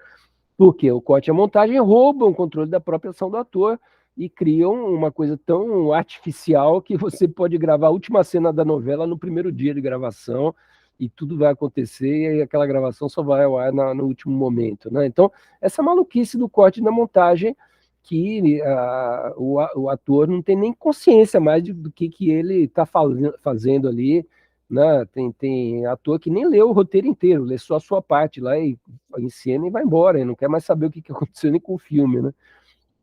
Porque o corte e a montagem roubam o controle da própria ação do ator e criam uma coisa tão artificial que você pode gravar a última cena da novela no primeiro dia de gravação e tudo vai acontecer e aquela gravação só vai ao ar no último momento, né? Então, essa maluquice do corte e da montagem que o ator não tem nem consciência mais do que ele está fazendo ali, né? Tem ator que nem lê o roteiro inteiro, lê só a sua parte lá e encena e vai embora, e não quer mais saber o que aconteceu nem com o filme, né?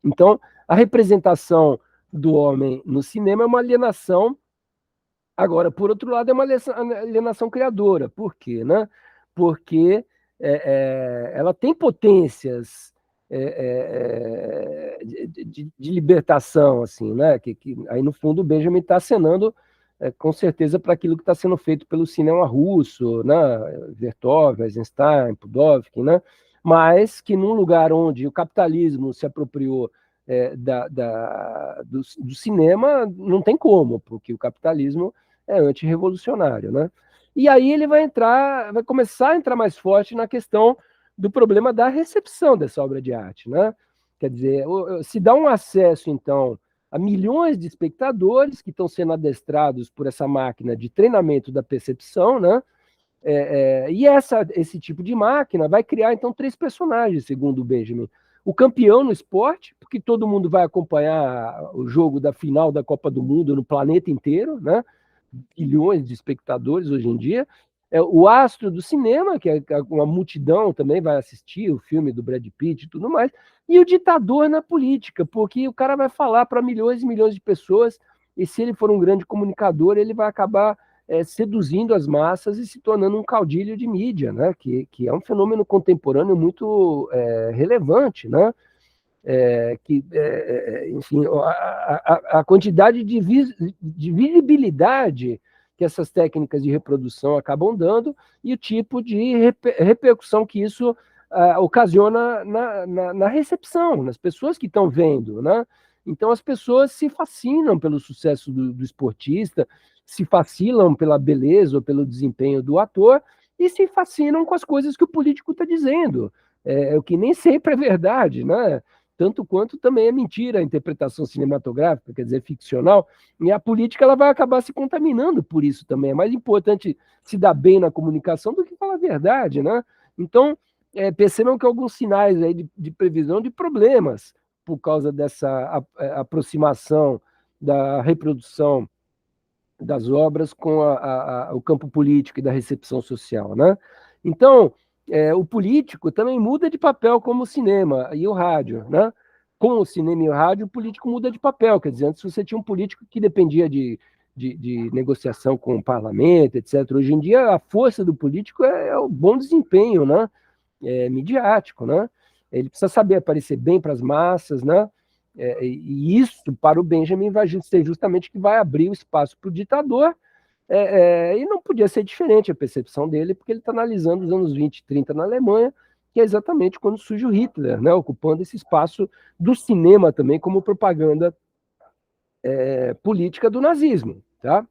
Então, a representação do homem no cinema é uma alienação. Agora, por outro lado, é uma alienação criadora. Por quê? Né? Porque ela tem potências de libertação, assim, né? Que aí, no fundo, o Benjamin está acenando com certeza para aquilo que está sendo feito pelo cinema russo, né? Vertov, Eisenstein, Pudovkin, né? mas que num lugar onde o capitalismo se apropriou do cinema, não tem como, porque o capitalismo é antirrevolucionário, né? E aí ele vai começar a entrar mais forte na questão do problema da recepção dessa obra de arte, né? Quer dizer, se dá um acesso, então, a milhões de espectadores que estão sendo adestrados por essa máquina de treinamento da percepção, né? E esse tipo de máquina vai criar, então, 3 personagens, segundo o Benjamin. O campeão no esporte, porque todo mundo vai acompanhar o jogo da final da Copa do Mundo no planeta inteiro, né? Bilhões de espectadores hoje em dia. O astro do cinema, que uma multidão também vai assistir o filme do Brad Pitt e tudo mais. E o ditador na política, porque o cara vai falar para milhões e milhões de pessoas, e se ele for um grande comunicador, ele vai acabar seduzindo as massas e se tornando um caudilho de mídia, né? Que é um fenômeno contemporâneo muito relevante, né? Enfim, a quantidade de visibilidade que essas técnicas de reprodução acabam dando e o tipo de repercussão que isso ocasiona na recepção, nas pessoas que estão vendo, né? Então as pessoas se fascinam pelo sucesso do esportista, se fascinam pela beleza ou pelo desempenho do ator e se fascinam com as coisas que o político está dizendo, o que nem sempre é verdade, né? Tanto quanto também é mentira a interpretação cinematográfica, quer dizer, ficcional, e a política ela vai acabar se contaminando por isso também. É mais importante se dar bem na comunicação do que falar a verdade, né? Então, percebam que alguns sinais aí de previsão de problemas por causa dessa aproximação da reprodução das obras com o campo político e da recepção social, né? Então, o político também muda de papel como o cinema e o rádio, né? Com o cinema e o rádio, o político muda de papel, quer dizer, antes você tinha um político que dependia de negociação com o parlamento, etc. Hoje em dia, a força do político é o bom desempenho, né? Midiático, né? Ele precisa saber aparecer bem para as massas, né? E isso, para o Benjamin, vai ser justamente que vai abrir o espaço para o ditador, e não podia ser diferente a percepção dele, porque ele está analisando os anos 20 e 30 na Alemanha, que é exatamente quando surge o Hitler, né, ocupando esse espaço do cinema também como propaganda política do nazismo. Tá?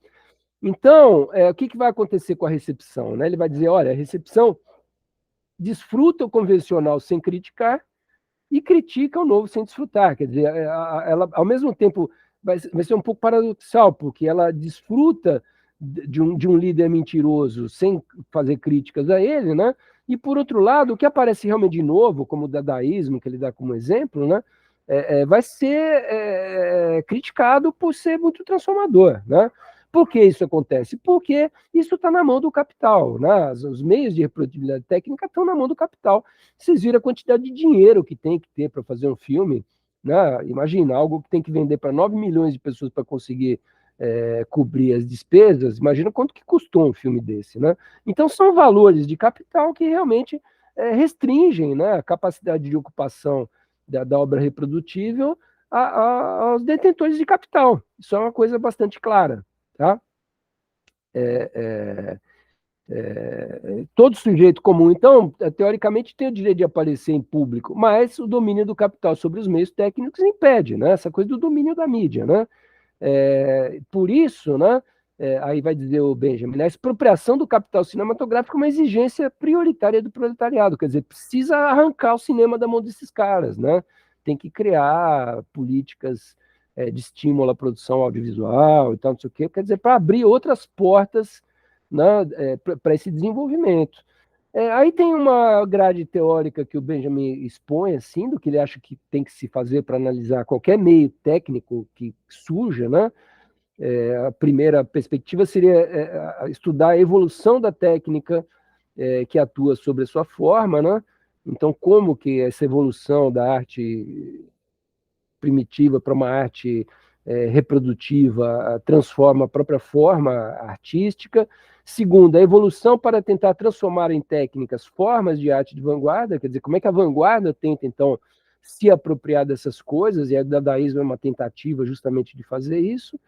Então, o que vai acontecer com a recepção? Né? Ele vai dizer, olha, a recepção desfruta o convencional sem criticar, e critica o novo sem desfrutar. Quer dizer, ela, ao mesmo tempo, vai ser um pouco paradoxal, porque ela desfruta de um líder mentiroso sem fazer críticas a ele, né? E, por outro lado, o que aparece realmente de novo, como o dadaísmo, que ele dá como exemplo, né? Vai ser criticado por ser muito transformador, né? Por que isso acontece? Porque isso está na mão do capital, né? Os meios de reprodutibilidade técnica estão na mão do capital. Vocês viram a quantidade de dinheiro que tem que ter para fazer um filme, né? Imagina, algo que tem que vender para 9 milhões de pessoas para conseguir cobrir as despesas, imagina quanto que custou um filme desse, né? Então são valores de capital que realmente restringem, né, a capacidade de ocupação da obra reprodutível aos detentores de capital. Isso é uma coisa bastante clara. Tá? Todo sujeito comum, então, teoricamente, tem o direito de aparecer em público, mas o domínio do capital sobre os meios técnicos impede, né? Essa coisa do domínio da mídia, né? Por isso, né? Aí vai dizer o Benjamin, né? A expropriação do capital cinematográfico é uma exigência prioritária do proletariado, quer dizer, precisa arrancar o cinema da mão desses caras, né? Tem que criar políticas de estímulo à produção audiovisual e tal, não sei o quê, quer dizer, para abrir outras portas, né, para esse desenvolvimento. Aí tem uma grade teórica que o Benjamin expõe, assim, do que ele acha que tem que se fazer para analisar qualquer meio técnico que surja, né? A primeira perspectiva seria estudar a evolução da técnica que atua sobre a sua forma, né? Então, como que essa evolução da arte primitiva para uma arte reprodutiva transforma a própria forma artística. Segundo, a evolução para tentar transformar em técnicas formas de arte de vanguarda, quer dizer, como é que a vanguarda tenta, então, se apropriar dessas coisas, e o dadaísmo é uma tentativa justamente de fazer isso,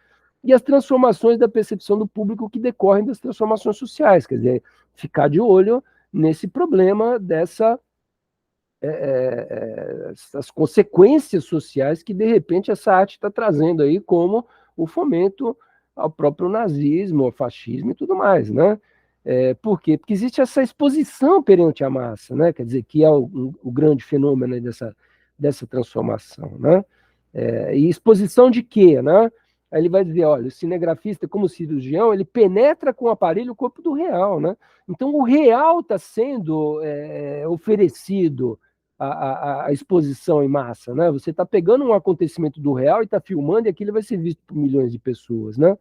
e as transformações da percepção do público que decorrem das transformações sociais, quer dizer, ficar de olho nesse problema dessa as consequências sociais que, de repente, essa arte está trazendo aí, como o fomento ao próprio nazismo, ao fascismo e tudo mais, né? Por quê? Porque existe essa exposição perante a massa, né? Quer dizer, que é o grande fenômeno dessa transformação, né? E exposição de quê, né? Aí ele vai dizer, olha, o cinegrafista, como cirurgião, ele penetra com o aparelho o corpo do real, né? Então, o real está sendo oferecido à exposição em massa, né? Você está pegando um acontecimento do real e está filmando, e aquilo vai ser visto por milhões de pessoas, né?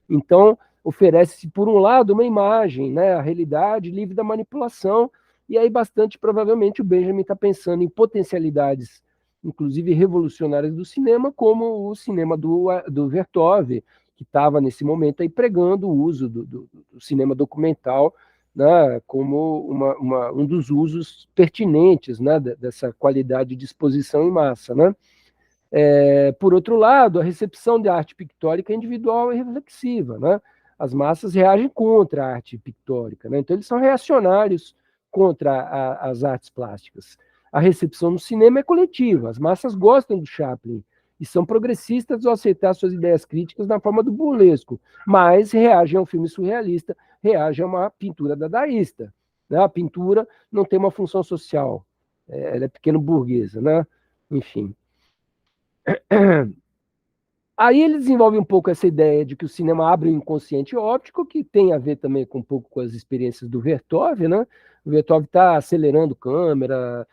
Então, oferece-se, por um lado, uma imagem, né? A realidade livre da manipulação, e aí, bastante provavelmente, o Benjamin está pensando em potencialidades, inclusive revolucionárias do cinema, como o cinema do Vertov, que estava, nesse momento, aí pregando o uso do cinema documental, né, como um dos usos pertinentes, né, dessa qualidade de exposição em massa, né? Por outro lado, a recepção de arte pictórica é individual e reflexiva, né? As massas reagem contra a arte pictórica, né? Então eles são reacionários contra as artes plásticas. A recepção no cinema é coletiva, as massas gostam do Chaplin e são progressistas ao aceitar suas ideias críticas na forma do burlesco, mas reagem a um filme surrealista, reagem a uma pintura dadaísta, né? A pintura não tem uma função social, ela é pequeno burguesa, né? Enfim. Aí ele desenvolve um pouco essa ideia de que o cinema abre o inconsciente óptico, que tem a ver também com um pouco com as experiências do Vertov, né? O Vertov está acelerando câmera,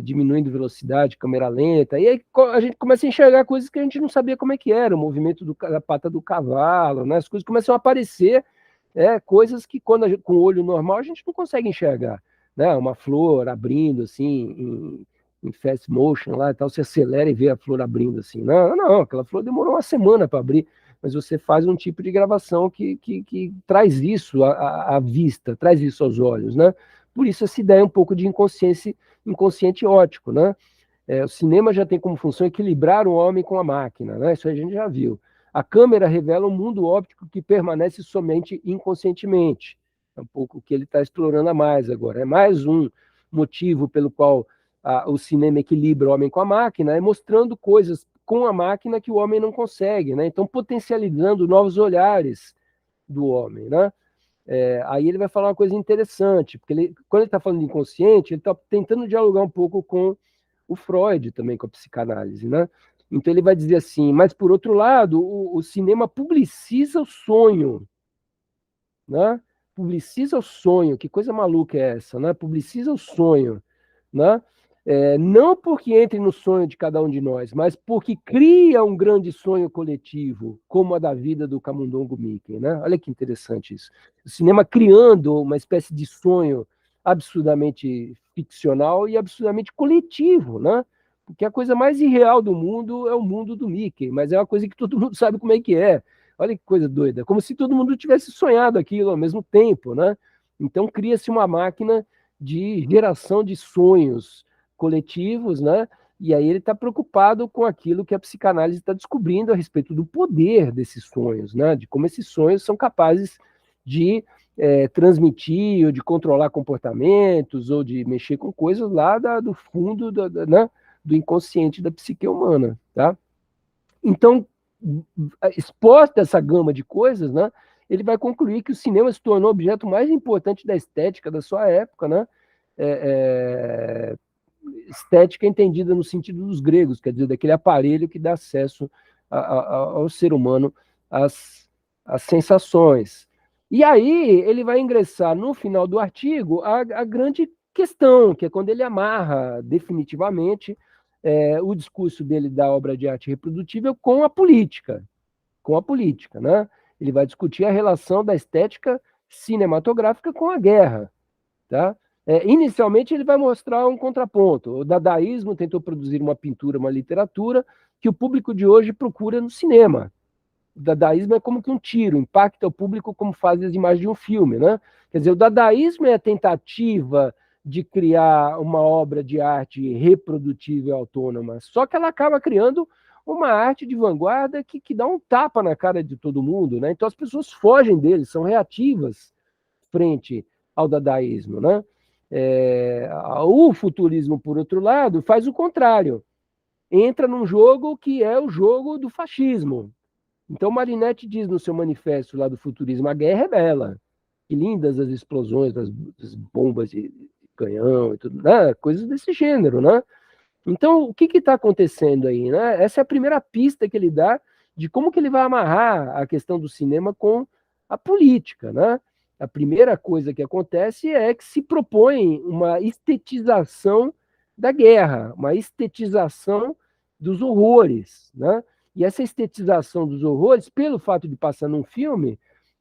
diminuindo velocidade, câmera lenta, e aí a gente começa a enxergar coisas que a gente não sabia como é que era, o movimento da pata do cavalo, né? As coisas começam a aparecer, coisas que com o olho normal a gente não consegue enxergar, né? Uma flor abrindo assim em fast motion lá e tal, você acelera e vê a flor abrindo assim. Não, não, aquela flor demorou uma semana para abrir, mas você faz um tipo de gravação que traz isso à vista, traz isso aos olhos, né? Por isso essa ideia um pouco de inconsciente óptico, né? O cinema já tem como função equilibrar o homem com a máquina, né? Isso a gente já viu. A câmera revela um mundo óptico que permanece somente inconscientemente. É um pouco o que ele está explorando a mais agora. É mais um motivo pelo qual o cinema equilibra o homem com a máquina, é mostrando coisas com a máquina que o homem não consegue, né? Então, potencializando novos olhares do homem, né? Aí ele vai falar uma coisa interessante, porque quando ele está falando de inconsciente, ele está tentando dialogar um pouco com o Freud também, com a psicanálise, né? Então ele vai dizer assim, mas por outro lado, o cinema publiciza o sonho, né? Publiciza o sonho, que coisa maluca é essa, né? Publiciza o sonho, né? Não porque entre no sonho de cada um de nós, mas porque cria um grande sonho coletivo, como a da vida do Camundongo Mickey, né? Olha que interessante isso. O cinema criando uma espécie de sonho absurdamente ficcional e absurdamente coletivo, né? Porque a coisa mais irreal do mundo é o mundo do Mickey, mas é uma coisa que todo mundo sabe como é que é. Olha que coisa doida, como se todo mundo tivesse sonhado aquilo ao mesmo tempo, né? Então cria-se uma máquina de geração de sonhos coletivos, né? E aí ele está preocupado com aquilo que a psicanálise está descobrindo a respeito do poder desses sonhos, né? De como esses sonhos são capazes de transmitir ou de controlar comportamentos ou de mexer com coisas lá do fundo né? Do inconsciente da psique humana, tá? Então, exposta essa gama de coisas, né? Ele vai concluir que o cinema se tornou o objeto mais importante da estética da sua época, né? Estética entendida no sentido dos gregos, quer dizer, daquele aparelho que dá acesso ao ser humano às sensações. E aí ele vai ingressar no final do artigo a grande questão, que é quando ele amarra definitivamente o discurso dele da obra de arte reprodutível com a política, né? Ele vai discutir a relação da estética cinematográfica com a guerra, tá? Inicialmente ele vai mostrar um contraponto. O dadaísmo tentou produzir uma pintura, uma literatura que o público de hoje procura no cinema. O dadaísmo é como que um tiro, impacta o público como faz as imagens de um filme, né? Quer dizer, o dadaísmo é a tentativa de criar uma obra de arte reprodutível e autônoma, só que ela acaba criando uma arte de vanguarda que dá um tapa na cara de todo mundo, né? Então as pessoas fogem dele, são reativas frente ao dadaísmo, né? O futurismo, por outro lado, faz o contrário. Entra num jogo que é o jogo do fascismo. Então, Marinetti diz no seu manifesto lá do futurismo, a guerra é bela. Que lindas as explosões das bombas de canhão e tudo, né? Coisas desse gênero, né? Então, o que está acontecendo aí, né? Essa é a primeira pista que ele dá de como que ele vai amarrar a questão do cinema com a política, né? A primeira coisa que acontece é que se propõe uma estetização da guerra, uma estetização dos horrores, né? E essa estetização dos horrores, pelo fato de passar num filme,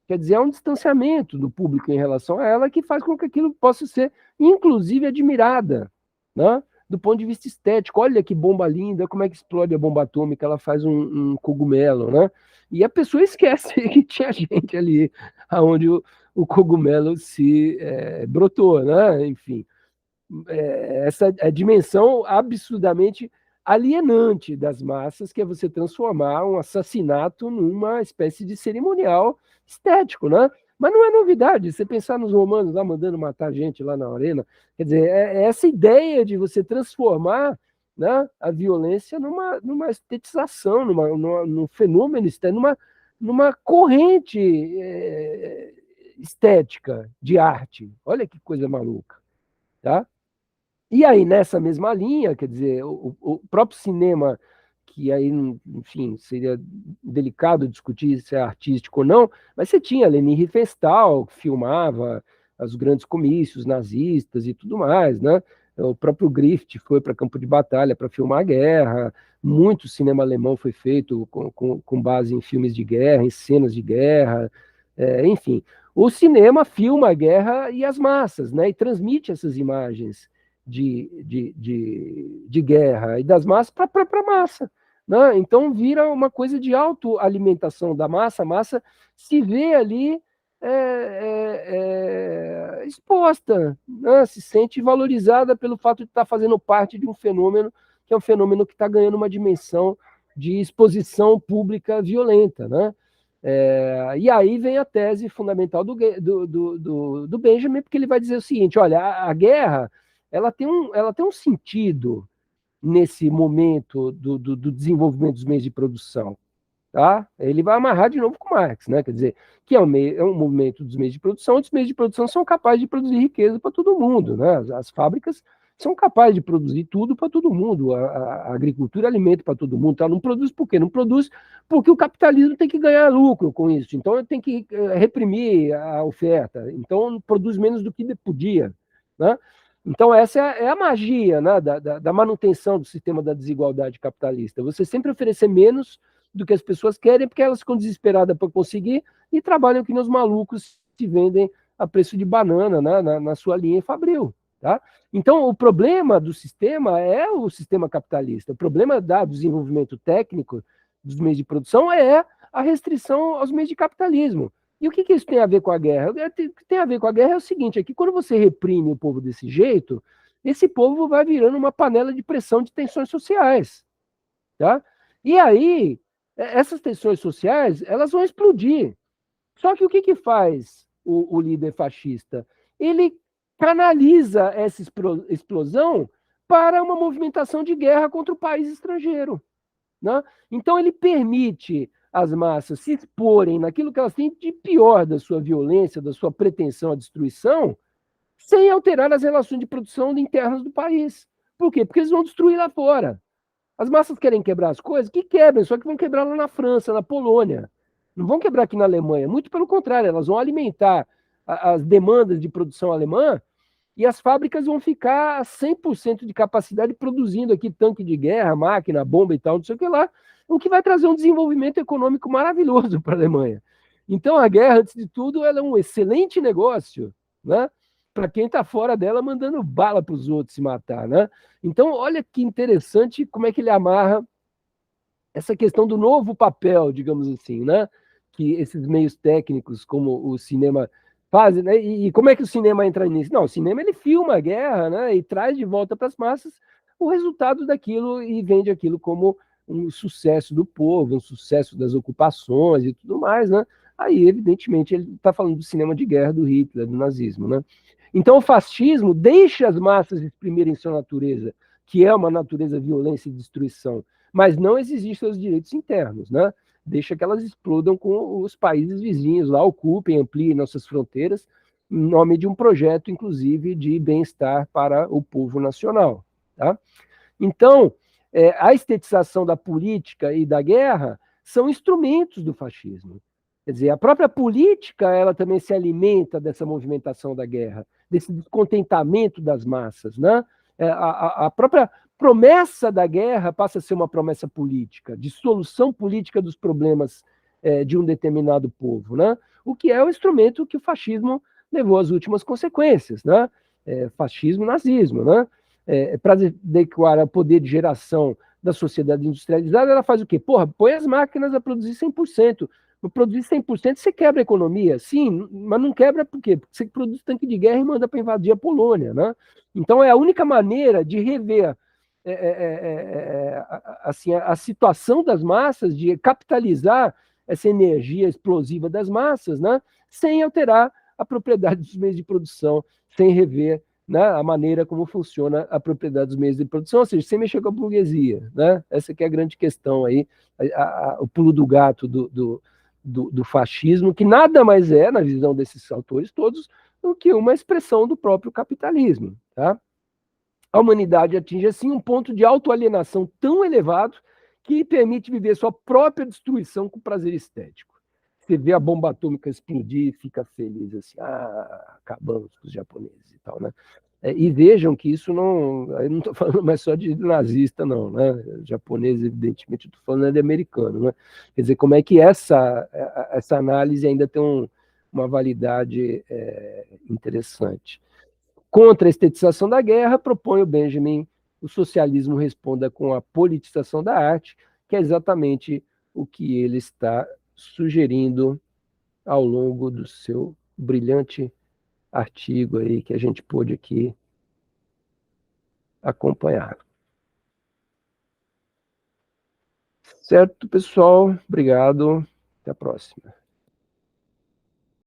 quer dizer, é um distanciamento do público em relação a ela que faz com que aquilo possa ser, inclusive, admirada, né? Do ponto de vista estético. Olha que bomba linda, como é que explode a bomba atômica, ela faz um cogumelo, né? E a pessoa esquece que tinha gente ali onde o cogumelo se brotou, né? Enfim, essa é a dimensão absurdamente alienante das massas, que é você transformar um assassinato numa espécie de cerimonial estético, né? Mas não é novidade, você pensar nos romanos lá mandando matar gente lá na arena, quer dizer, é essa ideia de você transformar, né, a violência numa estetização, num fenômeno estético, numa corrente estética de arte. Olha que coisa maluca, tá? E aí, nessa mesma linha, quer dizer, o próprio cinema, que aí, enfim, seria delicado discutir se é artístico ou não, mas você tinha Leni Riefenstahl, que filmava os grandes comícios nazistas e tudo mais, né? O próprio Griffith foi para campo de batalha para filmar a guerra, muito cinema alemão foi feito com base em filmes de guerra, em cenas de guerra, enfim. O cinema filma a guerra e as massas, né? E transmite essas imagens de guerra e das massas para a massa. Né? Então vira uma coisa de autoalimentação da massa, a massa se vê ali exposta, né? Se sente valorizada pelo fato de estar fazendo parte de um fenômeno que é um fenômeno que está ganhando uma dimensão de exposição pública violenta. Né? E aí vem a tese fundamental do Benjamin, porque ele vai dizer o seguinte: olha, a guerra ela tem um sentido nesse momento do desenvolvimento dos meios de produção. Tá? Ele vai amarrar de novo com Marx, né? Quer dizer, que é um movimento dos meios de produção, onde os meios de produção são capazes de produzir riqueza para todo mundo, né? As fábricas são capazes de produzir tudo para todo mundo, a agricultura é alimento para todo mundo, tá? Não produz por quê? Não produz porque o capitalismo tem que ganhar lucro com isso, então tem que reprimir a oferta, então produz menos do que podia, né? Então essa é a magia, né, da manutenção do sistema da desigualdade capitalista, você sempre oferecer menos do que as pessoas querem, porque elas ficam desesperadas para conseguir e trabalham que nos malucos se vendem a preço de banana, né, na sua linha fabril. Tá? Então, o problema do sistema é o sistema capitalista. O problema do desenvolvimento técnico dos meios de produção é a restrição aos meios de capitalismo. E o que isso tem a ver com a guerra? O que tem a ver com a guerra é o seguinte, é que quando você reprime o povo desse jeito, esse povo vai virando uma panela de pressão de tensões sociais. Tá? E aí, essas tensões sociais, elas vão explodir. Só que o que faz o líder fascista? Ele canaliza essa explosão para uma movimentação de guerra contra o país estrangeiro. Né? Então ele permite as massas se exporem naquilo que elas têm de pior da sua violência, da sua pretensão à destruição, sem alterar as relações de produção internas do país. Por quê? Porque eles vão destruir lá fora. As massas querem quebrar as coisas? Que quebrem, só que vão quebrar lá na França, na Polônia. Não vão quebrar aqui na Alemanha. Muito pelo contrário, elas vão alimentar as demandas de produção alemã e as fábricas vão ficar a 100% de capacidade produzindo aqui tanque de guerra, máquina, bomba e tal, não sei o que lá, o que vai trazer um desenvolvimento econômico maravilhoso para a Alemanha. Então a guerra, antes de tudo, ela é um excelente negócio, né? Para quem está fora dela mandando bala para os outros se matar, né? Então, olha que interessante como é que ele amarra essa questão do novo papel, digamos assim, né? Que esses meios técnicos, como o cinema fazem, né? E como é que o cinema entra nisso? Não, o cinema ele filma a guerra, né? E traz de volta para as massas o resultado daquilo e vende aquilo como um sucesso do povo, um sucesso das ocupações e tudo mais, né? Aí, evidentemente, ele está falando do cinema de guerra do Hitler, do nazismo, né? Então, o fascismo deixa as massas exprimirem sua natureza, que é uma natureza violência e destruição, mas não exigir seus direitos internos, né? Deixa que elas explodam com os países vizinhos lá, ocupem, ampliem nossas fronteiras, em nome de um projeto, inclusive, de bem-estar para o povo nacional. Tá? Então, a estetização da política e da guerra são instrumentos do fascismo. Quer dizer, a própria política, ela também se alimenta dessa movimentação da guerra, desse descontentamento das massas, né? A própria promessa da guerra passa a ser uma promessa política, de solução política dos problemas de um determinado povo, né? O que é o instrumento que o fascismo levou às últimas consequências, né? Fascismo, nazismo, né? Para adequar ao poder de geração da sociedade industrializada, ela faz o quê? Porra, põe as máquinas a produzir 100%. Produzir 100% você quebra a economia, sim, mas não quebra por quê? Porque você produz tanque de guerra e manda para invadir a Polônia, né? Então é a única maneira de rever assim, a situação das massas, de capitalizar essa energia explosiva das massas, né? Sem alterar a propriedade dos meios de produção, sem rever, né, a maneira como funciona a propriedade dos meios de produção, ou seja, sem mexer com a burguesia, né? Essa que é a grande questão aí, o pulo do gato do fascismo, que nada mais é, na visão desses autores todos, do que uma expressão do próprio capitalismo. Tá? A humanidade atinge, assim, um ponto de autoalienação tão elevado que permite viver sua própria destruição com prazer estético. Você vê a bomba atômica explodir e fica feliz, assim, acabamos com os japoneses e tal, né? E vejam que isso não, eu não estou falando mais só de nazista, não, né? Japonês, evidentemente, estou falando de americano, né? Quer dizer, como é que essa análise ainda tem uma validade interessante. Contra a estetização da guerra, propõe o Benjamin, o socialismo responda com a politização da arte, que é exatamente o que ele está sugerindo ao longo do seu brilhante artigo aí que a gente pôde aqui acompanhar. Certo, pessoal? Obrigado. Até a próxima.